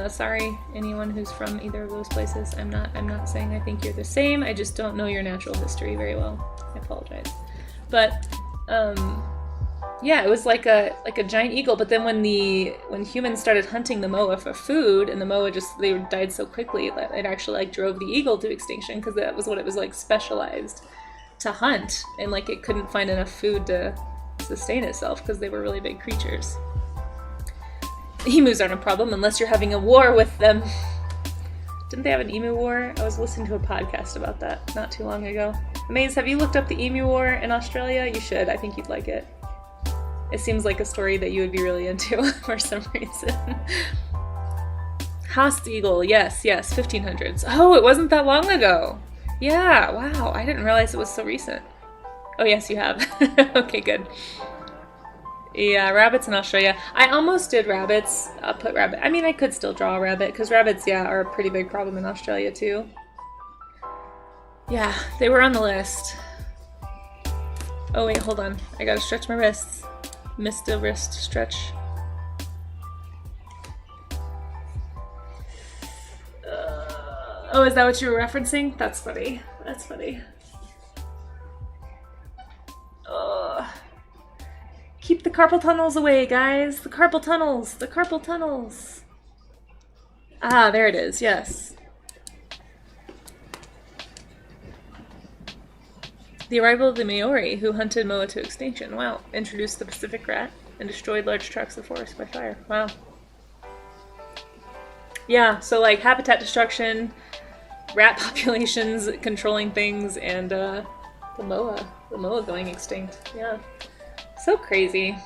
Sorry, anyone who's from either of those places. I'm not saying I think you're the same. I just don't know your natural history very well. I apologize. But yeah, it was like a giant eagle. But then when humans started hunting the moa for food, and the moa they died so quickly that it actually like drove the eagle to extinction, because that was what it was like specialized to hunt, and like it couldn't find enough food to sustain itself because they were really big creatures. Emus aren't a problem unless you're having a war with them. Didn't they have an emu war? I was listening to a podcast about that not too long ago. Maze, have you looked up the emu war in Australia? You should. I think you'd like it. It seems like a story that you would be really into for some reason. Haast eagle, yes, 1500s. Oh, it wasn't that long ago. Yeah, wow, I didn't realize it was so recent. Oh yes, you have. Okay, good. Yeah, rabbits in Australia. I almost did rabbits. I'll put rabbit. I mean, I could still draw a rabbit, because rabbits, yeah, are a pretty big problem in Australia, too. Yeah, they were on the list. Oh, wait, hold on. I gotta stretch my wrists. Missed a wrist stretch. Oh, is that what you were referencing? That's funny. That's funny. Keep the carpal tunnels away, guys. The carpal tunnels. The carpal tunnels. Ah, there it is. Yes. The arrival of the Maori, who hunted moa to extinction. Wow. Introduced the Pacific rat and destroyed large tracts of forest by fire. Wow. Yeah, so like habitat destruction, rat populations controlling things, and the moa going extinct. Yeah. So crazy.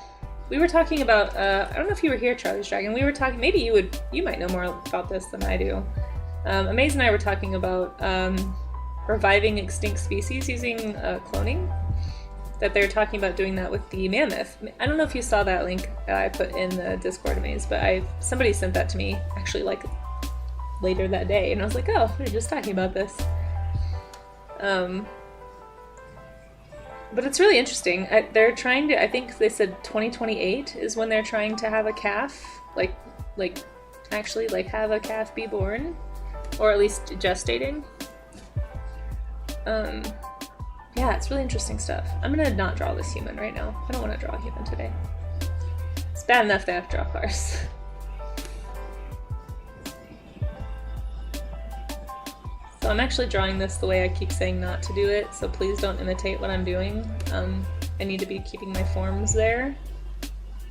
We were talking about, I don't know if you were here, Charlie's Dragon. We were talking, maybe you might know more about this than I do. Amaze and I were talking about reviving extinct species using cloning. That they're talking about doing that with the mammoth. I don't know if you saw that link I put in the Discord, Amaze, but somebody sent that to me actually like later that day, and I was like, oh, we were just talking about this. But it's really interesting. They're trying to, I think they said 2028 is when they're trying to have a calf, actually have a calf be born, or at least gestating. Yeah, it's really interesting stuff. I'm gonna not draw this human right now. I don't want to draw a human today. It's bad enough that I have to draw cars. So I'm actually drawing this the way I keep saying not to do it, so please don't imitate what I'm doing. I need to be keeping my forms there,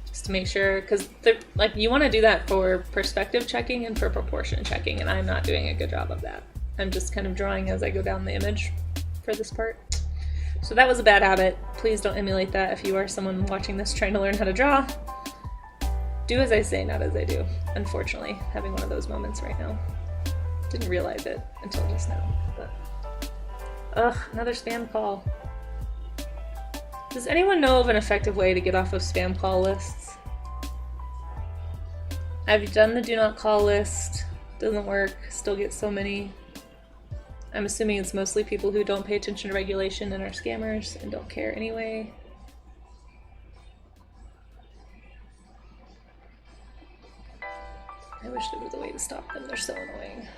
just to make sure, because like you want to do that for perspective checking and for proportion checking, and I'm not doing a good job of that. I'm just kind of drawing as I go down the image for this part. So that was a bad habit. Please don't emulate that if you are someone watching this trying to learn how to draw. Do as I say, not as I do. Unfortunately, having one of those moments right now. Didn't realize it until just now, but... Ugh, another spam call. Does anyone know of an effective way to get off of spam call lists? I've done the do not call list. Doesn't work. Still get so many. I'm assuming it's mostly people who don't pay attention to regulation and are scammers and don't care anyway. I wish there was a way to stop them. They're so annoying.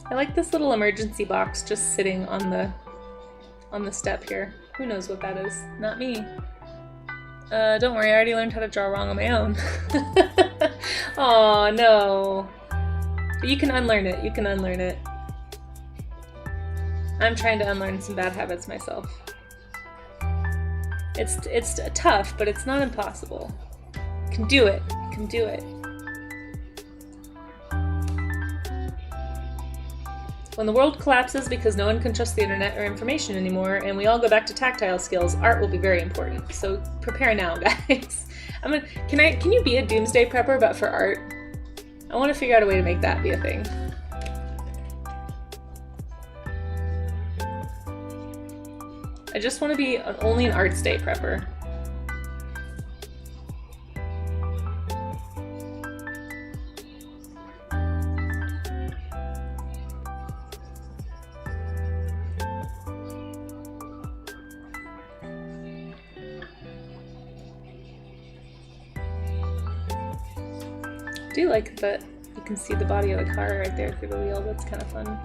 I like this little emergency box just sitting on the step here. Who knows what that is? Not me. Don't worry, I already learned how to draw wrong on my own. Aw, no. But you can unlearn it. You can unlearn it. I'm trying to unlearn some bad habits myself. It's tough, but it's not impossible. You can do it. You can do it. When the world collapses because no one can trust the internet or information anymore, and we all go back to tactile skills, art will be very important. So prepare now, guys. Can you be a doomsday prepper but for art? I want to figure out a way to make that be a thing. I just want to be only an arts day prepper. I do like that you can see the body of the car right there through the wheel. That's kind of fun.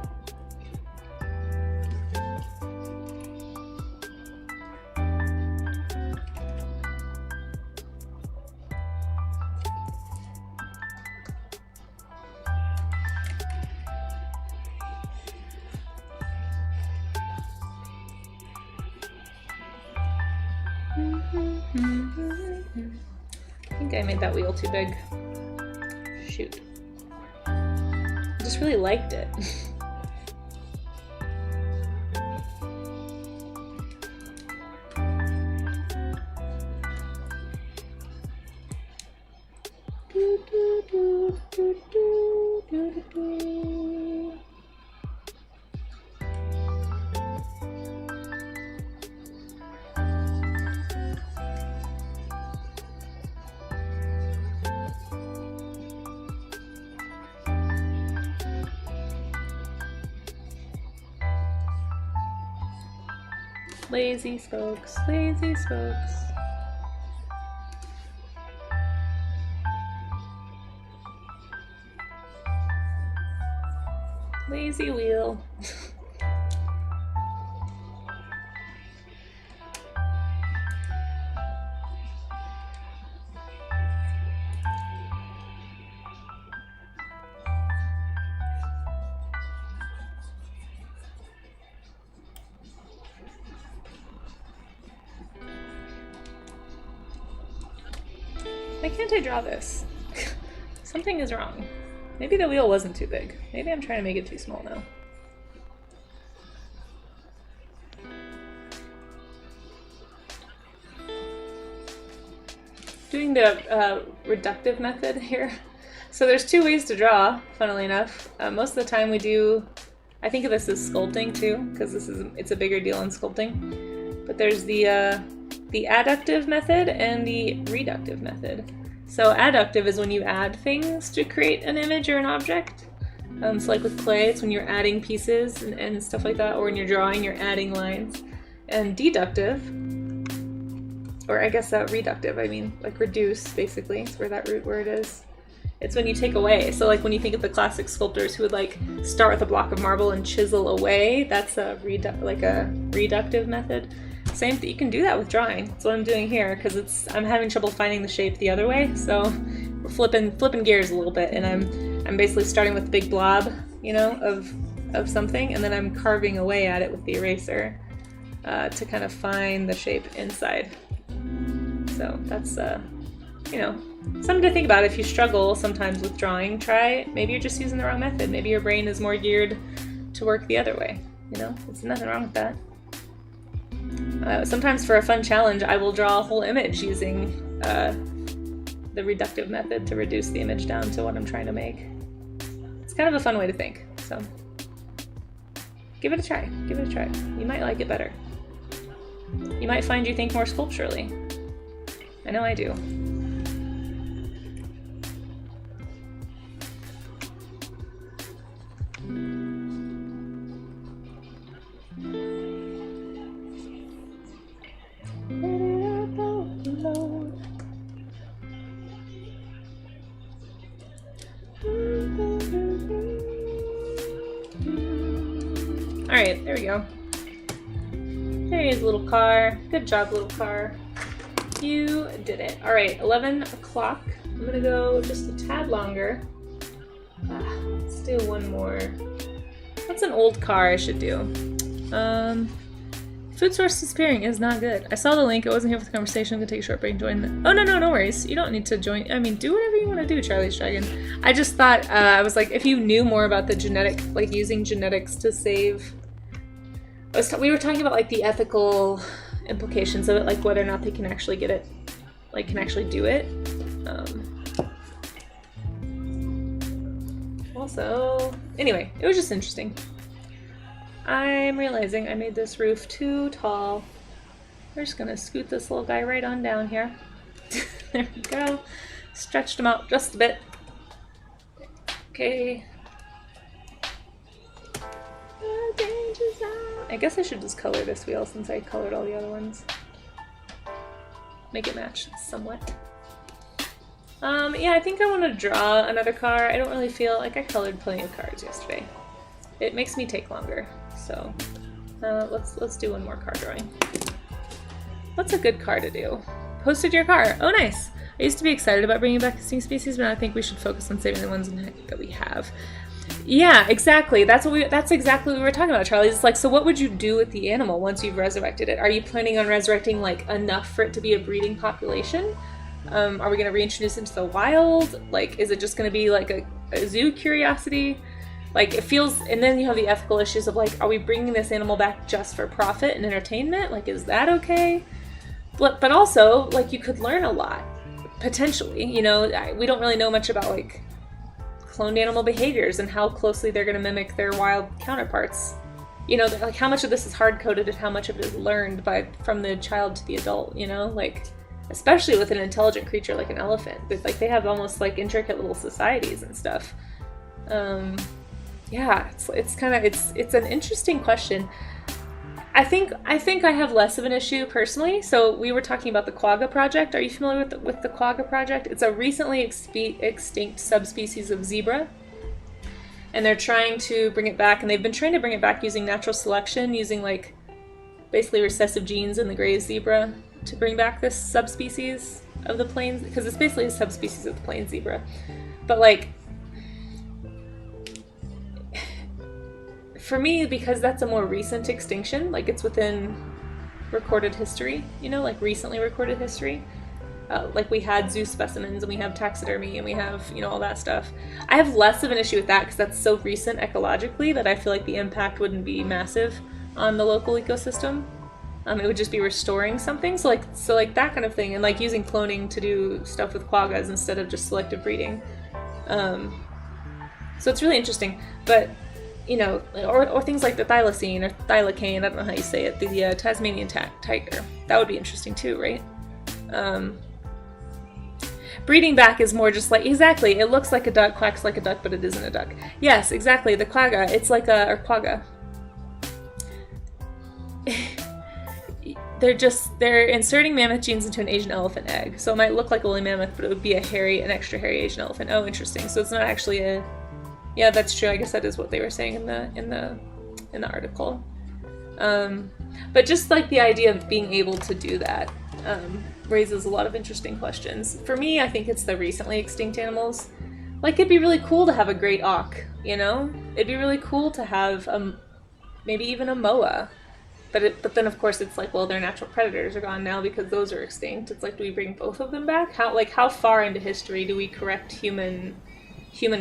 I think I made that wheel too big. Shoot. I just really liked it. Lazy spokes, lazy spokes. Lazy wheel. Why can't I draw this? Something is wrong. Maybe the wheel wasn't too big. Maybe I'm trying to make it too small now. Doing the reductive method here. So there's two ways to draw, funnily enough. Most of the time we do, I think of this as sculpting too, because it's a bigger deal in sculpting. But there's the adductive method and the reductive method. So adductive is when you add things to create an image or an object. So like with clay, it's when you're adding pieces and stuff like that, or when you're drawing, you're adding lines. And deductive, or I guess reductive, I mean, like reduce, basically, is where that root word is. It's when you take away. So like when you think of the classic sculptors who would like start with a block of marble and chisel away, that's a reductive method. Same thing, you can do that with drawing. That's what I'm doing here, because I'm having trouble finding the shape the other way. So we're flipping gears a little bit, and I'm basically starting with a big blob, you know, of something, and then I'm carving away at it with the eraser to kind of find the shape inside. So that's you know, something to think about if you struggle sometimes with drawing. Maybe you're just using the wrong method. Maybe your brain is more geared to work the other way. You know, there's nothing wrong with that. Sometimes for a fun challenge, I will draw a whole image using the reductive method to reduce the image down to what I'm trying to make. It's kind of a fun way to think, so give it a try. Give it a try. You might like it better. You might find you think more sculpturally. I know I do. Alright, there we go. There is a little car. Good job, little car. You did it. Alright, 11 o'clock. I'm gonna go just a tad longer. Let's do one more. What's an old car I should do? Food source disappearing is not good. I saw the link. I wasn't here for the conversation. I'm gonna take a short break and join the... Oh, no worries. You don't need to join. I mean, do whatever you want to do, Charlie's Dragon. I just thought, I was like, if you knew more about the genetic, like using genetics to save... we were talking about like the ethical implications of it, like whether or not they can actually get it, like can actually do it. Also, anyway, it was just interesting. I'm realizing I made this roof too tall. We're just gonna scoot this little guy right on down here. There we go. Stretched him out just a bit. Okay. I guess I should just color this wheel since I colored all the other ones. Make it match somewhat. Yeah, I think I want to draw another car. I don't really feel like I colored plenty of cars yesterday. It makes me take longer, so let's do one more car drawing. What's a good car to do? Posted your car. Oh, nice. I used to be excited about bringing back extinct species, but I think we should focus on saving the ones that we have. Yeah, exactly. That's exactly what we were talking about, Charlie. It's like, so what would you do with the animal once you've resurrected it? Are you planning on resurrecting like enough for it to be a breeding population? Are we going to reintroduce it into the wild? Like, is it just going to be like a zoo curiosity? Like, it feels, and then you have the ethical issues of like, are we bringing this animal back just for profit and entertainment? Like, is that okay? But also, like, you could learn a lot, potentially. You know, we don't really know much about like cloned animal behaviors and how closely they're going to mimic their wild counterparts. You know, like how much of this is hard-coded and how much of it is learned from the child to the adult, you know? Like, especially with an intelligent creature like an elephant. But, like, they have almost, like, intricate little societies and stuff. Yeah, it's an interesting question. I think I have less of an issue personally. So we were talking about the quagga project. Are you familiar with the quagga project? It's a recently extinct subspecies of zebra. And they're trying to bring it back, and they've been trying to bring it back using natural selection, using like basically recessive genes in the gray zebra to bring back this subspecies of the plains, because it's basically a subspecies of the plains zebra. But like, for me, because that's a more recent extinction, like it's within recorded history, you know, like recently recorded history. Like we had zoo specimens and we have taxidermy and we have, you know, all that stuff. I have less of an issue with that because that's so recent ecologically that I feel like the impact wouldn't be massive on the local ecosystem. It would just be restoring something. So like that kind of thing, and like using cloning to do stuff with quaggas instead of just selective breeding. So it's really interesting. But you know, or things like the thylacine or thylacane, I don't know how you say it, the Tasmanian tiger. That would be interesting too, right? Breeding back is more just like, exactly, it looks like a duck, quacks like a duck, but it isn't a duck. Yes, exactly, the quagga, it's like a, or quagga. They're inserting mammoth genes into an Asian elephant egg. So it might look like a woolly mammoth, but it would be an extra hairy Asian elephant. Oh, interesting. So it's not actually a, yeah, that's true. I guess that is what they were saying in the article. But just like the idea of being able to do that raises a lot of interesting questions. For me, I think it's the recently extinct animals. Like, it'd be really cool to have a great auk, you know? It'd be really cool to have maybe even a moa. But then of course it's like, well, their natural predators are gone now because those are extinct. It's like, do we bring both of them back? How far into history do we correct human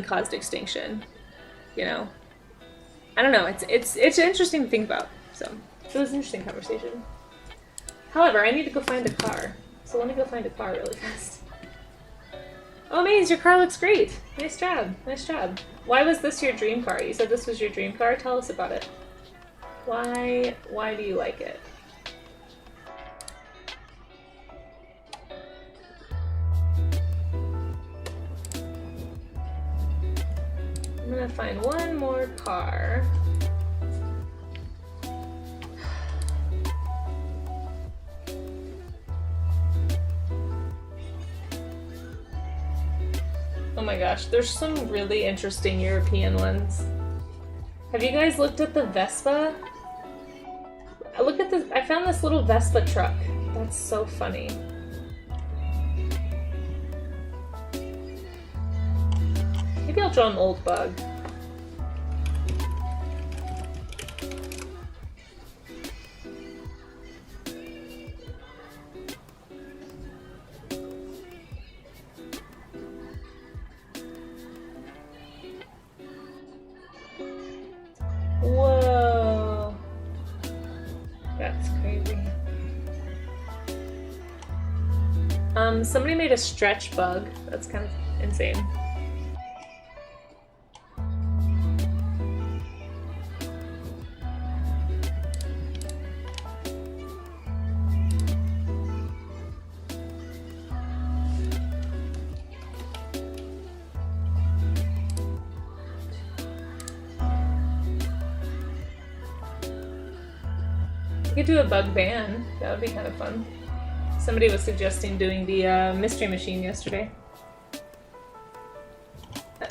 caused extinction? You know, I don't know. It's interesting to think about. So it was an interesting conversation. However, I need to go find a car. So let me go find a car really fast. Oh, Maze, your car looks great. Nice job. Nice job. Why was this your dream car? You said this was your dream car. Tell us about it. Why do you like it? I'm gonna find one more car. Oh my gosh, there's some really interesting European ones. Have you guys looked at the Vespa? Look at this, I found this little Vespa truck. That's so funny. Maybe I'll draw an old bug. Whoa. That's crazy. Somebody made a stretch bug. That's kind of insane. We could do a bug ban. That would be kind of fun. Somebody was suggesting doing the mystery machine yesterday.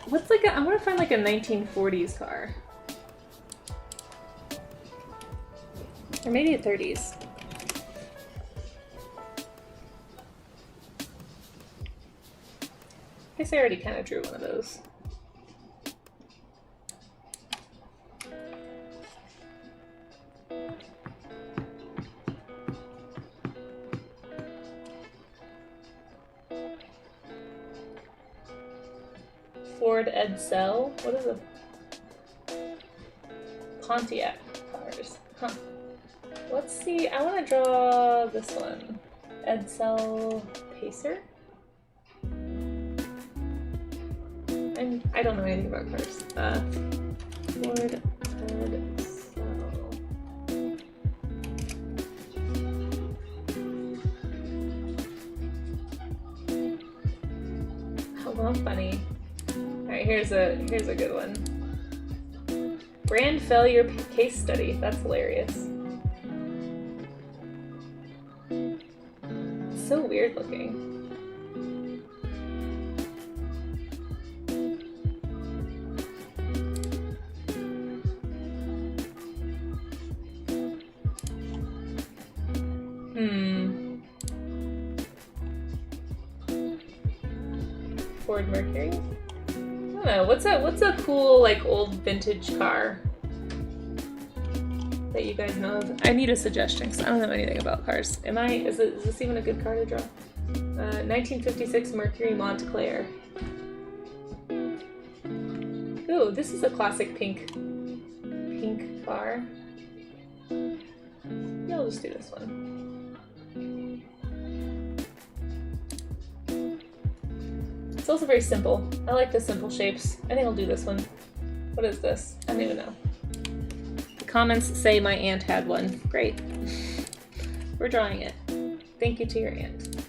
What's like I want to find like a 1940s car. Or maybe a 30s. I guess I already kind of drew one of those. Ford Edsel. What is a Pontiac cars? Huh. Let's see. I want to draw this one. Edsel Pacer. And I don't know anything about cars. Ford Edsel. Oh, funny. Alright, here's a good one. Brand failure case study. That's hilarious. It's so weird looking. Ford Mercury? I don't know. What's a cool like old vintage car that you guys know of? I need a suggestion because I don't know anything about cars. Is this even a good car to draw? 1956 Mercury Montclair. Ooh, this is a classic pink car. Yeah, I'll just do this one. It's also very simple. I like the simple shapes. I think I'll do this one. What is this? I don't even know. The comments say my aunt had one. Great. We're drawing it. Thank you to your aunt.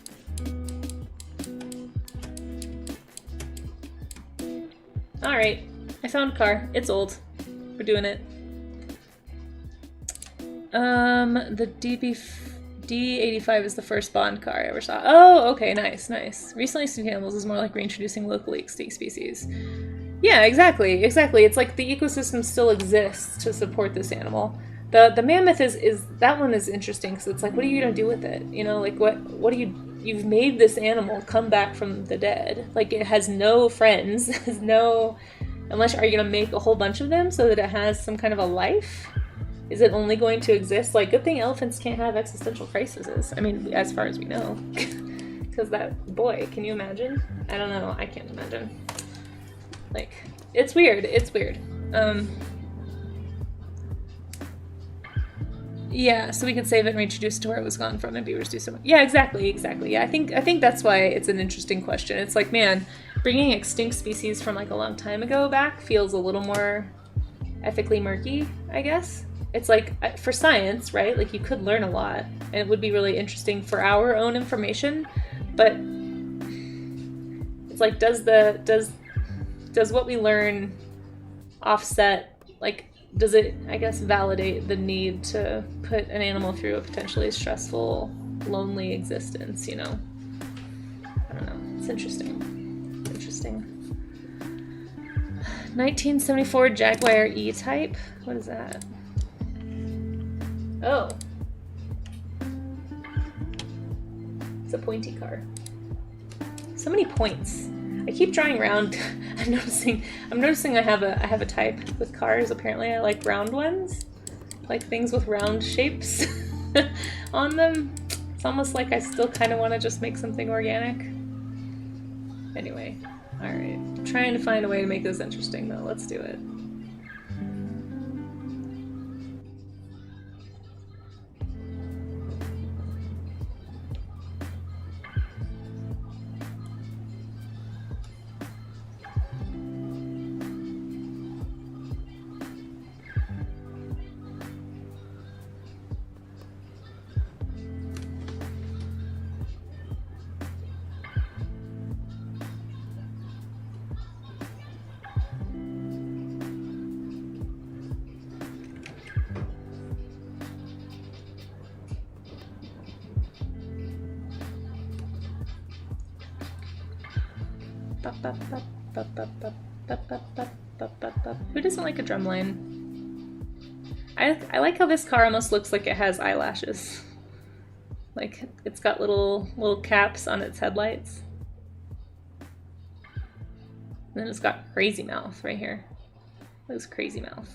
Alright, I found a car. It's old. We're doing it. The D85 is the first Bond car I ever saw. Oh, okay, nice, nice. Recently extinct animals is more like reintroducing locally extinct species. Yeah, exactly, exactly. It's like the ecosystem still exists to support this animal. The mammoth is that one is interesting because it's like, what are you gonna do with it? You know, like what do you've made this animal come back from the dead. Like it has no friends, has no, unless are you gonna make a whole bunch of them so that it has some kind of a life? Is it only going to exist? Like, good thing elephants can't have existential crises. I mean, as far as we know. Because that, boy, can you imagine? I don't know, I can't imagine. Like, it's weird, it's weird. Yeah, so we can save it and reintroduce it to where it was gone from and be reduced to. Yeah, exactly, exactly. Yeah, I think that's why it's an interesting question. It's like, man, bringing extinct species from like a long time ago back feels a little more ethically murky, I guess. It's like, for science, right? Like, you could learn a lot, and it would be really interesting for our own information, but it's like, does what we learn offset, like, does it, I guess, validate the need to put an animal through a potentially stressful, lonely existence, you know? I don't know. It's interesting. Interesting. 1974 Jaguar E-Type? What is that? Oh. It's a pointy car. So many points. I keep drawing around. I'm noticing I have a type with cars. Apparently I like round ones. Like things with round shapes on them. It's almost like I still kind of want to just make something organic. Anyway, alright. I'm trying to find a way to make this interesting though. Let's do it. Who doesn't like a drum line? I like how this car almost looks like it has eyelashes. Like it's got little caps on its headlights. And then it's got crazy mouth right here. Looks crazy mouth.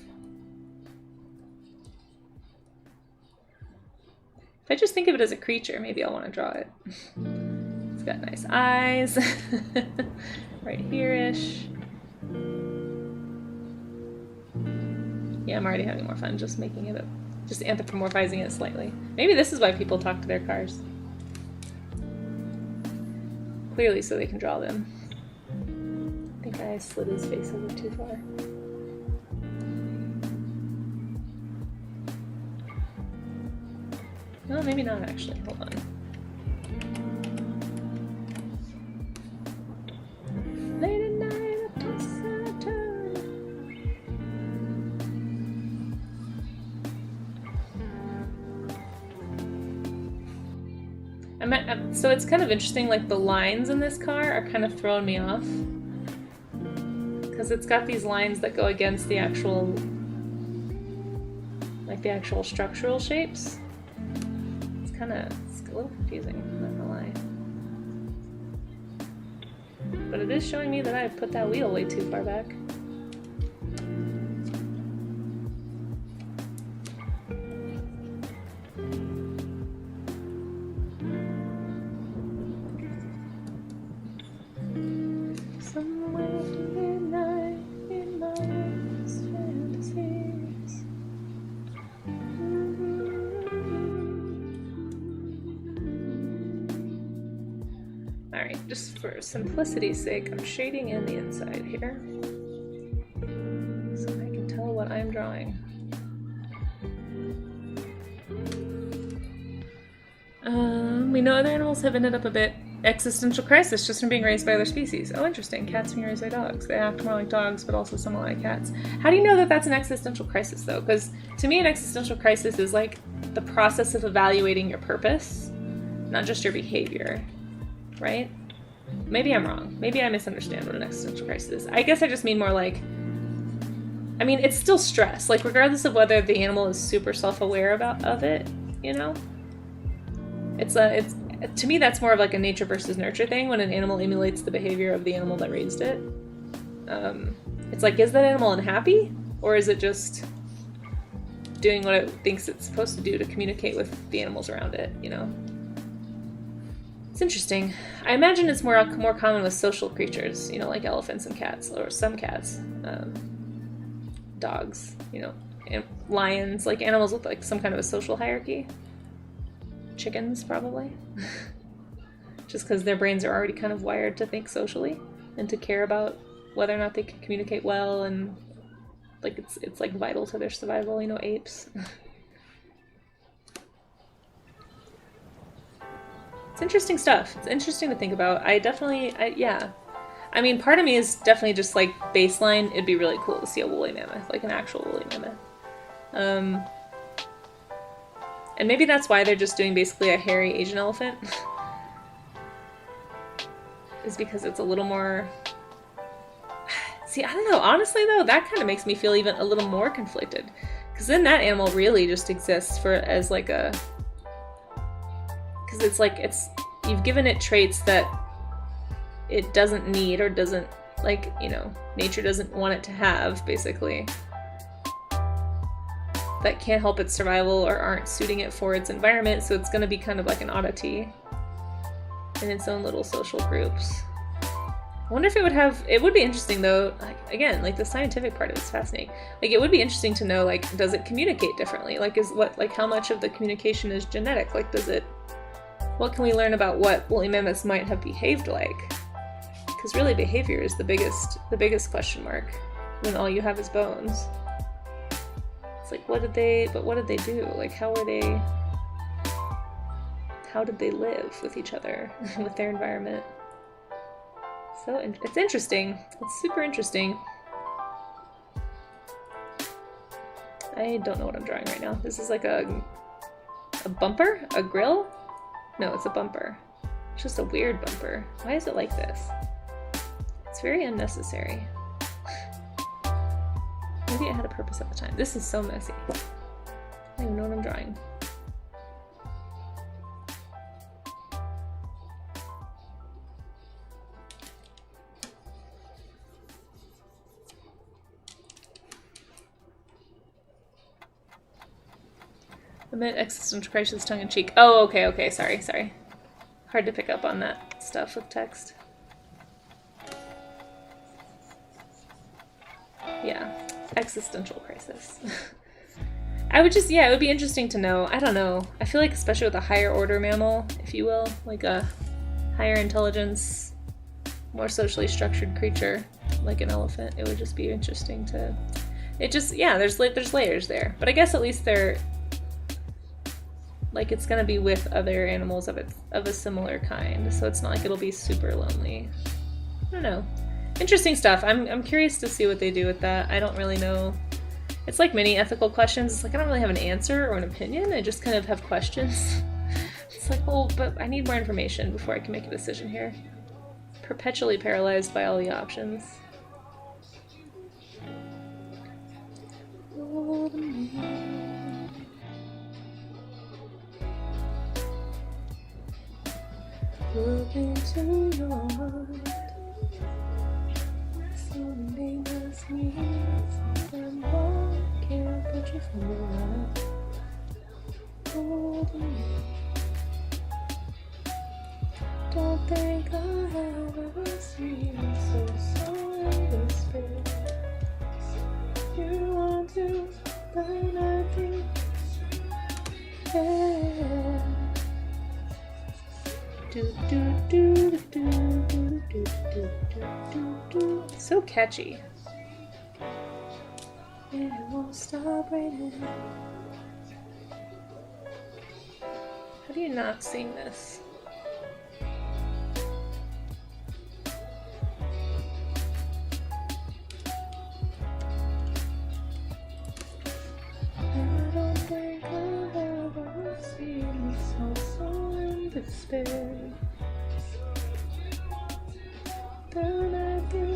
If I just think of it as a creature, maybe I'll want to draw it. It's got nice eyes. Right here-ish. Yeah, I'm already having more fun just making it up. Just anthropomorphizing it slightly. Maybe this is why people talk to their cars. Clearly so they can draw them. I think I slid his face a little too far. Well, maybe not actually. Hold on. Late at night up to Saturn. So it's kind of interesting, like the lines in this car are kind of throwing me off. Because it's got these lines that go against the actual, like the actual structural shapes. It's a little confusing, I'm not gonna lie. But it is showing me that I put that wheel way too far back. Alright, just for simplicity's sake, I'm shading in the inside here so I can tell what I'm drawing. We know other animals have ended up a bit Existential crisis just from being raised by other species. Oh, interesting. Cats being raised by dogs. They act more like dogs, but also somewhat like cats. How do you know that that's an existential crisis, though? Because to me, an existential crisis is like the process of evaluating your purpose, not just your behavior, right? Maybe I'm wrong. Maybe I misunderstand what an existential crisis is. I guess I just mean more like, I mean, it's still stress. Like, regardless of whether the animal is super self-aware of it, you know? It's to me, that's more of like a nature versus nurture thing when an animal emulates the behavior of the animal that raised it. It's like, is that animal unhappy? Or is it just doing what it thinks it's supposed to do to communicate with the animals around it, you know? It's interesting. I imagine it's more common with social creatures, you know, like elephants and cats, or some cats. Dogs, you know, and lions, like animals with like some kind of a social hierarchy. Chickens, probably. Just because their brains are already kind of wired to think socially and to care about whether or not they can communicate well, and like it's like vital to their survival, you know, apes. It's interesting stuff. It's interesting to think about. Yeah. I mean, part of me is definitely just like baseline. It'd be really cool to see a woolly mammoth, like an actual woolly mammoth. And maybe that's why they're just doing basically a hairy Asian elephant. Is because it's a little more... See, I don't know. Honestly, though, that kind of makes me feel even a little more conflicted. Because then that animal really just exists as like a... Because it's like, you've given it traits that it doesn't need, or doesn't, like, you know, nature doesn't want it to have, basically. That can't help its survival or aren't suiting it for its environment, so it's going to be kind of like an oddity in its own little social groups. I wonder if it would be interesting though, like, again, like the scientific part of it's fascinating. Like, it would be interesting to know, like, does it communicate differently? Like, how much of the communication is genetic? Like, what can we learn about what woolly mammoths might have behaved like? Because really behavior is the biggest question mark when all you have is bones. It's like, what did they do? Like, how did they live with each other, with their environment? So it's interesting. It's super interesting. I don't know what I'm drawing right now. This is like a bumper? A grill? No, it's a bumper. It's just a weird bumper. Why is it like this? It's very unnecessary. Maybe it had a purpose at the time. This is so messy. I don't even know what I'm drawing. Amid existential crisis, tongue-in-cheek. Oh, okay, sorry. Hard to pick up on that stuff with text. Yeah, existential crisis. It would be interesting to know. I don't know. I feel like, especially with a higher order mammal, if you will, like a higher intelligence, more socially structured creature, like an elephant, it would just be interesting to... there's layers there. But I guess at least they're... Like, it's gonna be with other animals of a similar kind, so it's not like it'll be super lonely. I don't know. Interesting stuff. I'm curious to see what they do with that. I don't really know. It's like many ethical questions. It's like I don't really have an answer or an opinion. I just kind of have questions. It's like, well, but I need more information before I can make a decision here. Perpetually paralyzed by all the options. Look into your heart. Something must mean someone can't put you from hold me. Don't think I have ever seen so in the space. You want to, but I think, yeah. So catchy. And it won't stop raining. How do you not sing this? there. Da-da-da.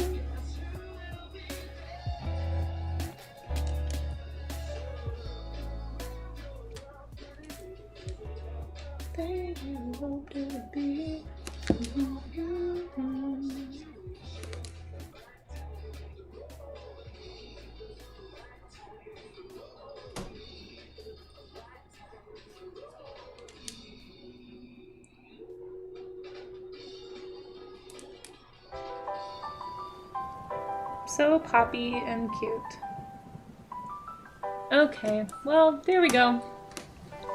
There you want to be. So poppy and cute. Okay, well, there we go.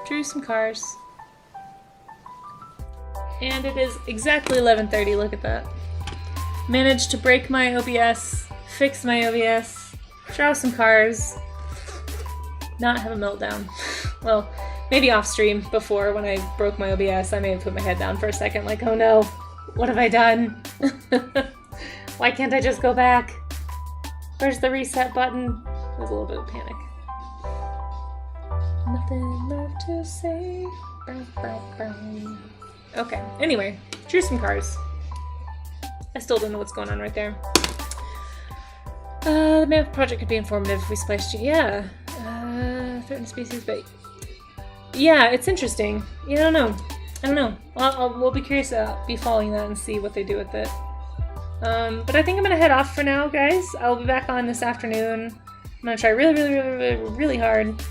Drew some cars. And it is exactly 11:30, look at that. Managed to break my OBS, fix my OBS, draw some cars, not have a meltdown. Well, maybe off stream before when I broke my OBS, I may have put my head down for a second like, oh no, what have I done? Why can't I just go back? Where's the reset button? There's a little bit of panic. Nothing left to say. Okay, anyway, drew some cars. I still don't know what's going on right there. The map project could be informative if we spliced you. Yeah, threatened species, but yeah, it's interesting. You don't know. I don't know. We'll be curious to be following that and see what they do with it. But I think I'm gonna head off for now, guys. I'll be back on this afternoon. I'm gonna try really hard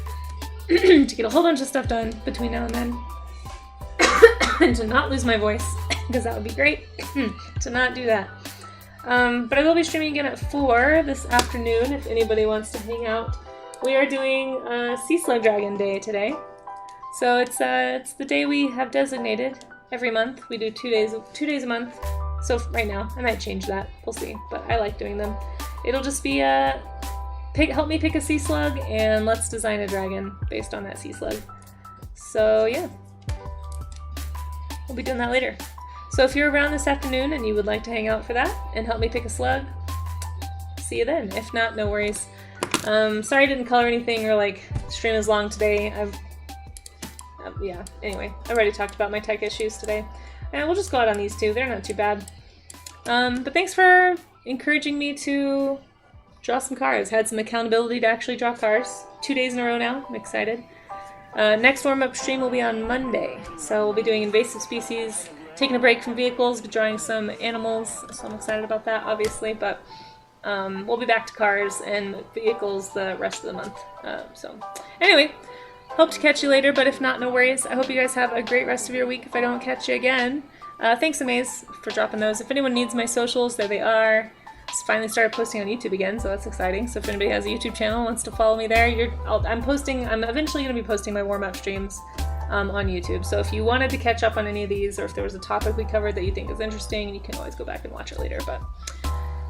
to get a whole bunch of stuff done between now and then. And to not lose my voice, because that would be great to not do that. But I will be streaming again at 4 this afternoon if anybody wants to hang out. We are doing Sea Slug Dragon Day today. So it's the day we have designated every month. We do 2 days a month. So right now, I might change that. We'll see. But I like doing them. It'll just be help me pick a sea slug and let's design a dragon based on that sea slug. So yeah. We'll be doing that later. So if you're around this afternoon and you would like to hang out for that and help me pick a slug, see you then. If not, no worries. Sorry I didn't color anything or like stream as long today. Yeah, anyway, I already talked about my tech issues today. And we'll just go out on these two. They're not too bad. But thanks for encouraging me to draw some cars. Had some accountability to actually draw cars. 2 days in a row now. I'm excited. Next warm-up stream will be on Monday. So we'll be doing invasive species, taking a break from vehicles, but drawing some animals. So I'm excited about that, obviously. But we'll be back to cars and vehicles the rest of the month. So anyway, hope to catch you later, but if not, no worries. I hope you guys have a great rest of your week if I don't catch you again. Thanks, Amaze, for dropping those. If anyone needs my socials, there they are. Just finally started posting on YouTube again, so that's exciting. So if anybody has a YouTube channel and wants to follow me there, I'm eventually going to be posting my warm-up streams on YouTube. So if you wanted to catch up on any of these, or if there was a topic we covered that you think is interesting, you can always go back and watch it later. But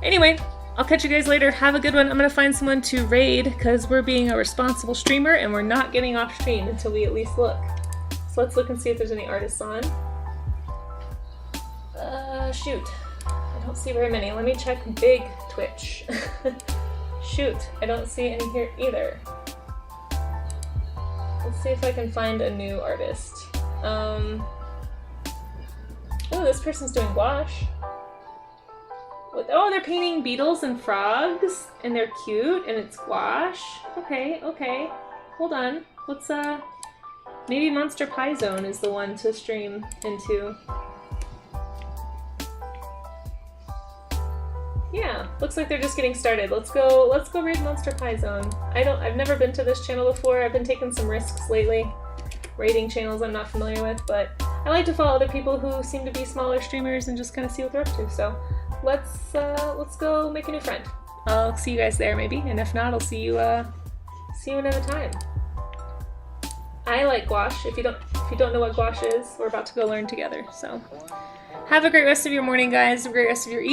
anyway, I'll catch you guys later. Have a good one. I'm going to find someone to raid, because we're being a responsible streamer, and we're not getting off stream until we at least look. So let's look and see if there's any artists on. Shoot. I don't see very many. Let me check Big Twitch. Shoot, I don't see any here either. Let's see if I can find a new artist. Oh, this person's doing gouache. Oh, they're painting beetles and frogs, and they're cute, and it's gouache. Okay, okay. Hold on. Let's, maybe Monster Pie Zone is the one to stream into. Yeah, looks like they're just getting started. Let's go raid Monster Pie Zone. I've never been to this channel before. I've been taking some risks lately. Raiding channels I'm not familiar with, but I like to follow other people who seem to be smaller streamers and just kind of see what they're up to. So let's go make a new friend. I'll see you guys there maybe, and if not, I'll see you another time. I like gouache. If you don't know what gouache is, we're about to go learn together. So have a great rest of your morning, guys. A great rest of your evening.